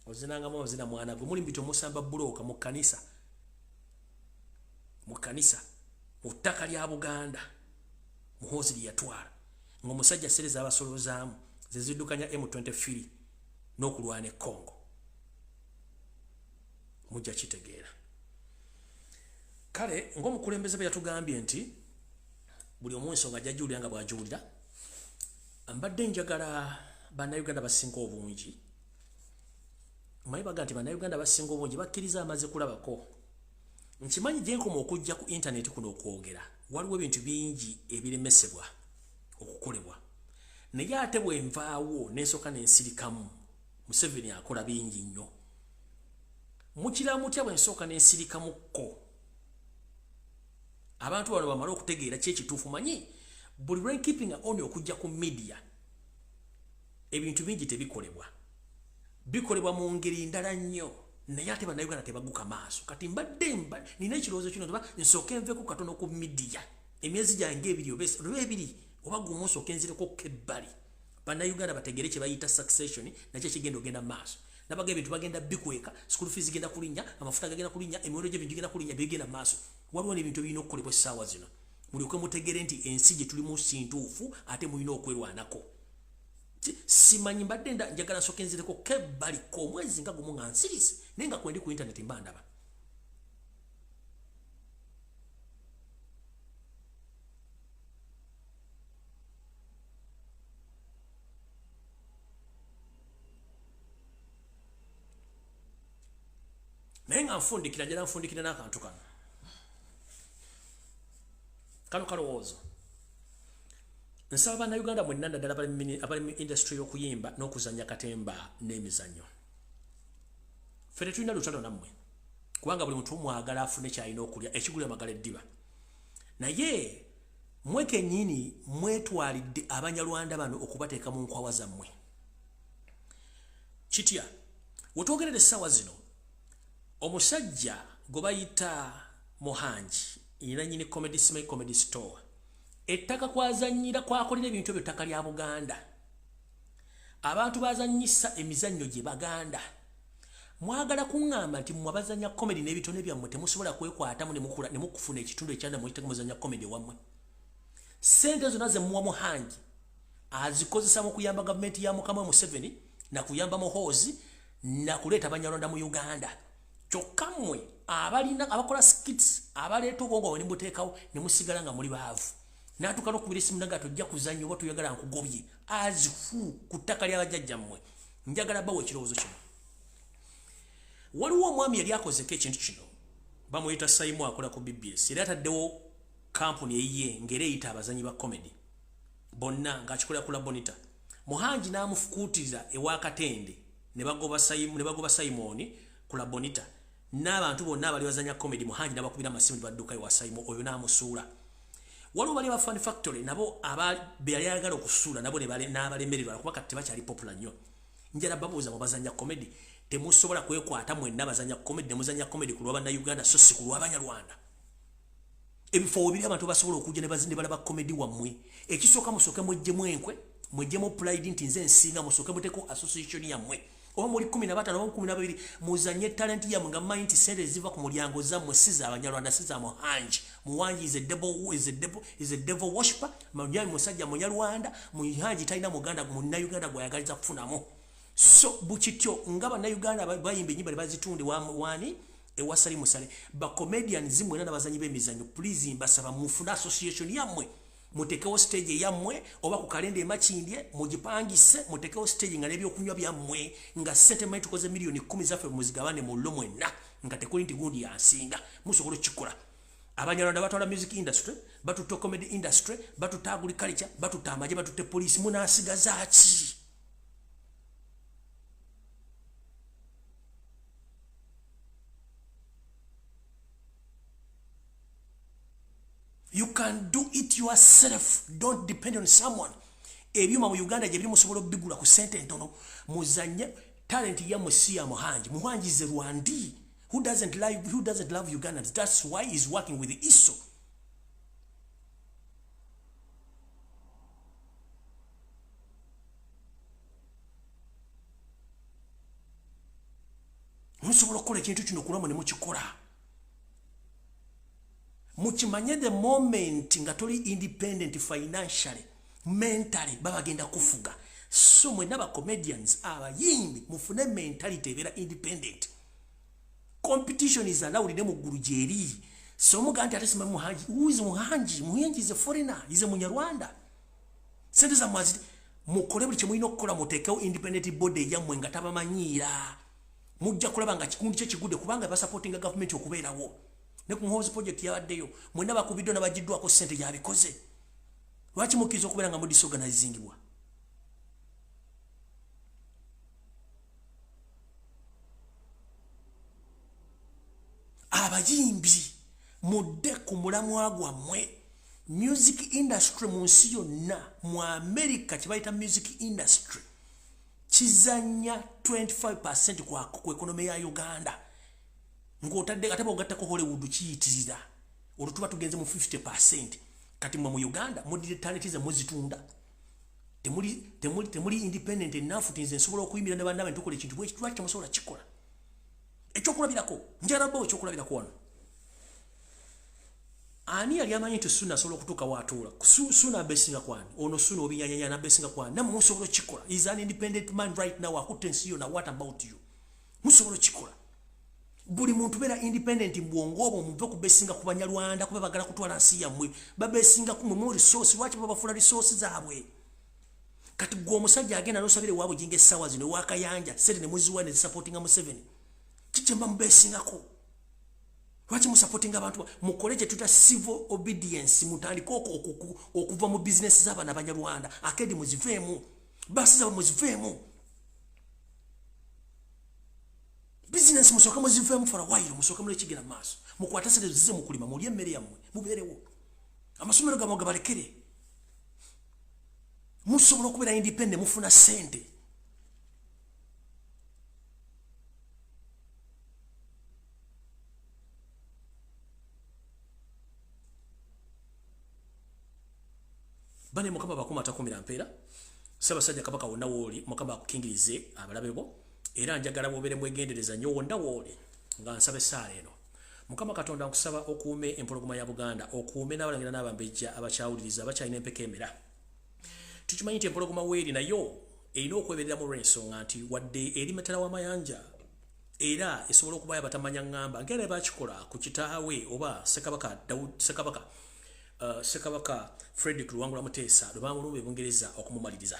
ozinangamu ozina mwana gwe muli mbito musamba buloka mu kanisa mu ttaka lya Buganda Muhoozi lyatwala ng'omusajja sereza abasolozaamu zeziddukanya M23 n'okulwana e Congo mujja kitegeera kale ng'omukulembeze bwe yatugambye nti buli omu ensonga jjajulira nga bw'ajuwulira mbadde njagala Bannayuganda basinga obungi Mayi baga nti Bannayuganda basinga obungi bakkiriza amaze kulabako nkimanyi gye nkoma okujja ku internet kuno okwogera waliwo ebintu bingi ebiremesebwa okukolebwa naye ate bwe nvaawo n'ensooka n'ensirikamu Museveni akola bingi nnyo mukira mutya bwe nsooka n'ensirikamukko abantu bano bamala okutegeera kyekituufu manyi buli lwe keeping on okujja ku media ebintu bingi tebikolebwa bikolebwa mu ngeri ndala nnyo naye ate Bannayuganda tebaguka maaso kati mbadde nina ekirowoozo kino nti nsooka enveeko katono ku media emyezi gyange ebiri oba gumu nsooka enzireko kebbali Bannayuganda bategere kye bayita succession nakyo kigenda ogenda maaso nabaga ebintu bagenda bikweka school fees genda kulinnya amafuta gagenda kulinnya emiwendo gy'ebintu genda kulinnya bigenda maaso waliwo n'ebintu birina okukolebwa essaawa zino mulyoke mutegere nti ensi gye tulimu sintuufu ate mulina okwerwanako simanyi mbadde njagala nsooka enzireko kebbaliko omwezi nga gumu nga nsirisi naye nga kwendi ku internet mba ndaba naye nga nfundikira njala nfundikira n'akantu kano kalowoozo nsaba Bannayuganda mwenna naddala abali mu industry y'okuyimba n'okuzannya katemba n'emizannyo ffe tetulina lutalo nammwe kubanga buli muntu mwagala afune kyalina okulya ekigula magala eddiba naye mwe kennyini mwetwalidde Abanyarwanda bano okubateeka mu nkwawa zammwe kitya wetwogerera essaawa zino omusajja gwe bayita Muhanji ina nyini comedy store ettaka kwazannyira kwakolera ebintu ebyo ttaka lya Buganda abantu bazannyisa emizannyo gye Baganda mwagala kuŋŋamba nti mmwe abazannya comedy n'ebitone byammwe temusobola kwekwatamu ne mukufuna ekitundu ekyanda muyiteko muzannya comedy wammwe ssente zonna ze muwa Muhanji azikozesa mu kuyamba gavumenti ya Mukama Museveni na kuyamba Muhoozi na kuleeta Banyarwanda mu Uganda kyokka mmwe abakola skits abaleeta obwongo bwe ne muteekawo ne musigala nga muli baavu n'atuuka n'okubira essimu naga tojja kuzannya oba toyagala nkugobye azifu ku ttaka ly'abajjajjammwe njagala bawa ekirowoozo kino waliwo omwami yali akozeko ekintu kino bamuyita Saimu akola ku BBS era ataddewo kampuni eyiye ng'era eyita abazanyi ba comedy bonna ng'akikolera ku Labonita Muhanji n'amufukuutiriza ewa Katende ne bagoba Simoni ku Labonita n'abantu bonna abali bazanya comedy muhanji n'abakubira amasimu badduka iwasayimo oyo n'amusuula waliwo bali ba Fun Factory nabo yali ayagala okusuula nabo n'abalemererwa kuba kati tebakyali popular nnyo njala babuuza mu bazanya comedy temusobola kwekwata mwenna bazanya comedy ne muzanya comedy ku lw'Abannayuganda so si ku lw'Abanyarwanda ebifo bibiri abantu basobola okujja ne bazinde balaba comedy wammwe ekisooka musooke mujjemu enkwe mujjemu pride nti nze nsinga musooke muteko association yammwe oba muri 15 oba 12 muzanye talent yammwe nga mind sente ziva ku mulyango zammwe siza Abanyarwanda siza muhanji muwanji is a devil worshiper muhanji musajja Munyarwanda muhanji talina muganda Munnayuganda gwayagaliza kufunamu so bukityo nga Bannayuganda bayimba enyimba ne bazitunde wani ewasali musale ba comedian zimwe n'abazanyi b'emizanyo please mbasaba mufuna association yammwe mutekewo stage yammwe oba ku kalenda emakindye mugipangise mutekewo stage nga nebyo kunywa byammwe nga sente mai tukoze milioni 10 zaffe muzigabane mu lomwenna nga tekuli nti gundi yansinga musobola kikola Abanyarwanda batwala music industry batuto comedy industry batuta agriculture batuta amaje batute police munasigaza ki You can do it yourself. Don't depend on someone. Ebyuma mu Uganda je biri musobola bigula ku sente ntono muzanye talent ya musia muhanji. Muhanji is Rwandi. Who doesn't love Ugandans? That's why he's working with the ISO. Musobola kola kintu kino kulamo ne mukikola. Muchimanye the moment nga toli independent financially mentally babagenda kufuga so mwe naba comedians abayimbi mufune mentality ebera independent competition is allowed ne muguru jeri so muganti atesima muhanji uzi muhanji is a foreigner is a Munyarwanda sente za mwazi mukole buli kimuyino okukola mutekewo independent body yammwe nga tabamanyira mujja kulaba nga kikundi kye kigude kubanga ba supporting government okubeerawo ne ku house project yawaddeyo mwenna bakubiddwa n'abagiddwa ko sente yabikoze lwaki mukizo okubeera nga mu disorganizingibwa abayimbi mudde ku mulamwa gwammwe music industry mu nsi yonna mu America kibayita music industry kizanya 25% ku economy ya Uganda ngotadde kataba ogattako Hollywood kiyitirira olutuba tugenze mu 50% kati mu Uganda mudire talent ze muzitunda temuli independent enough tinze nsobola okuyimirira ne bandabe ntukole kintu bwe kitwa kyamusobola kikola ekyokulabirako njarabo ekyokulabirako wano ani yali amanyi nti Suna asobola okutuuka watuula Suna abesinga kwani ono Suna obinyanyanya nabesinga kwani namwe musobola kikola is an independent man right now akutte nsi yo na what about you musobola kikola buli muntu bera independent mbwongobo muve kubesinga ku Banyarwanda kuba bagala kutwala nsi yammwe babesinga ku mu resource lwaki babafula resources zaabwe kati gwo omusajja agenda n'osabire wabo jinge sawa zino wakayanja sente ne muziwa ne supportinga mu 7 kichemba mbesingako lwaki mu supportinga abantu mu college tuta civil obedience mutandiko okuva mu business z'abana Banyarwanda akedi muzivemu basi za muzivemu business musoka muzivemu for a while musoka mule kigera maso mukwata sente zize mukulima muri emmere yammwe muberewo amasomero gamo gabalekere musobola okubeera independent mufuna sente bane mukama bakoma atakumira mpera Ssaabasajja Kabaka wonna wooli mukama akukingirize abalabebo era njagala bobere mwegendereza nnyo wonna wooli nga nsabe saala eno mukama Katonda nkusaba okuume empologoma ya Buganda okuume n'abalangira n'abambejja abakyawuliriza abakyalina empeka emera tukimanyi nti empologoma weeri nayo erina okweberera mu lw'ensonga nti wadde eri matala w'amayanja era esobola okubayo abatamanya ngamba ngera bakikola ku kitaawe oba Sekabaka Frederick Luwangula Muteesa lwe bamulumba Bungereza okumumaliriza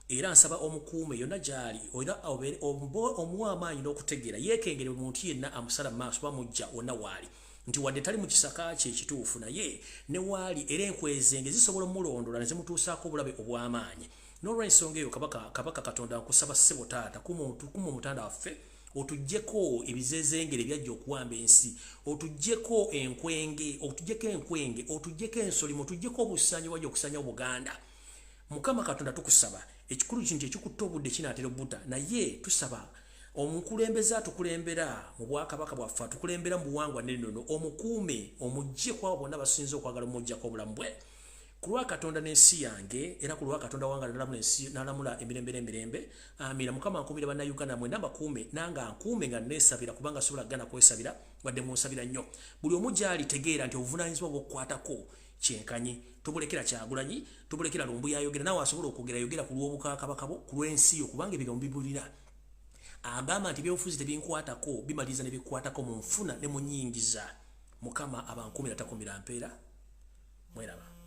era nsaba omukuume yonna gyali era omuwa amaanyi n'okutegeera yeekengere omuntu yenna amusala maaso bamujja wonna waali nti wadde tali mu kisaka kye ekituufu naye ne waali era enkwezenge zisobola omulondola ne zimutuusaako obulabe obw'amaanyi n'olw'ensonga eyo kabaka Katonda nkusaba ssebo taata kuma omutanda waffe otujjeko ebizezengere byajja okuwamba ensi, otujjeko enkwenge, otujjeko ensoli, otujjeko obusanyi wajja okusanya Buganda. Mukama Katonda tukusaba ekikulu kintu ekikutta obudde kinaatera obbuta, naye tusaba omukulembeze atukulembera mu bwakabaka bwaffe, atukulembera mu buwangwa n'ennono, omukuume omugye kwabo bonna basinze okwagala omuggyako obulamu bwe. Ku lwa Katonda n'ensi yange era ku lwa Katonda wange n'alamula emirembe n'emirembe. Amina. Mukama ankuumire bannayuganda mwena bakuume, nanga ankuume nga neesabira kubanga sobola gana kwesabira wadde munsabira nnyo. Buli omu gy'ali tegeera nti obuvunaanyizibwa bw'okukwatako kyenkanyi. Tobulekera Kyagulanyi, tobulekera Lumbuye ayogera, naawe asobola yogera ku lw'obukakabaka bo, ku lw'ensi yo, kubanga ebyo mbibulira. Agamba nti ebyobufuzi tebinkwatako, bimaliriza ne bikwatako mu nfuna ne mu nnyingiza. Mukama abankuumira takuumira mpeera. Mweraba.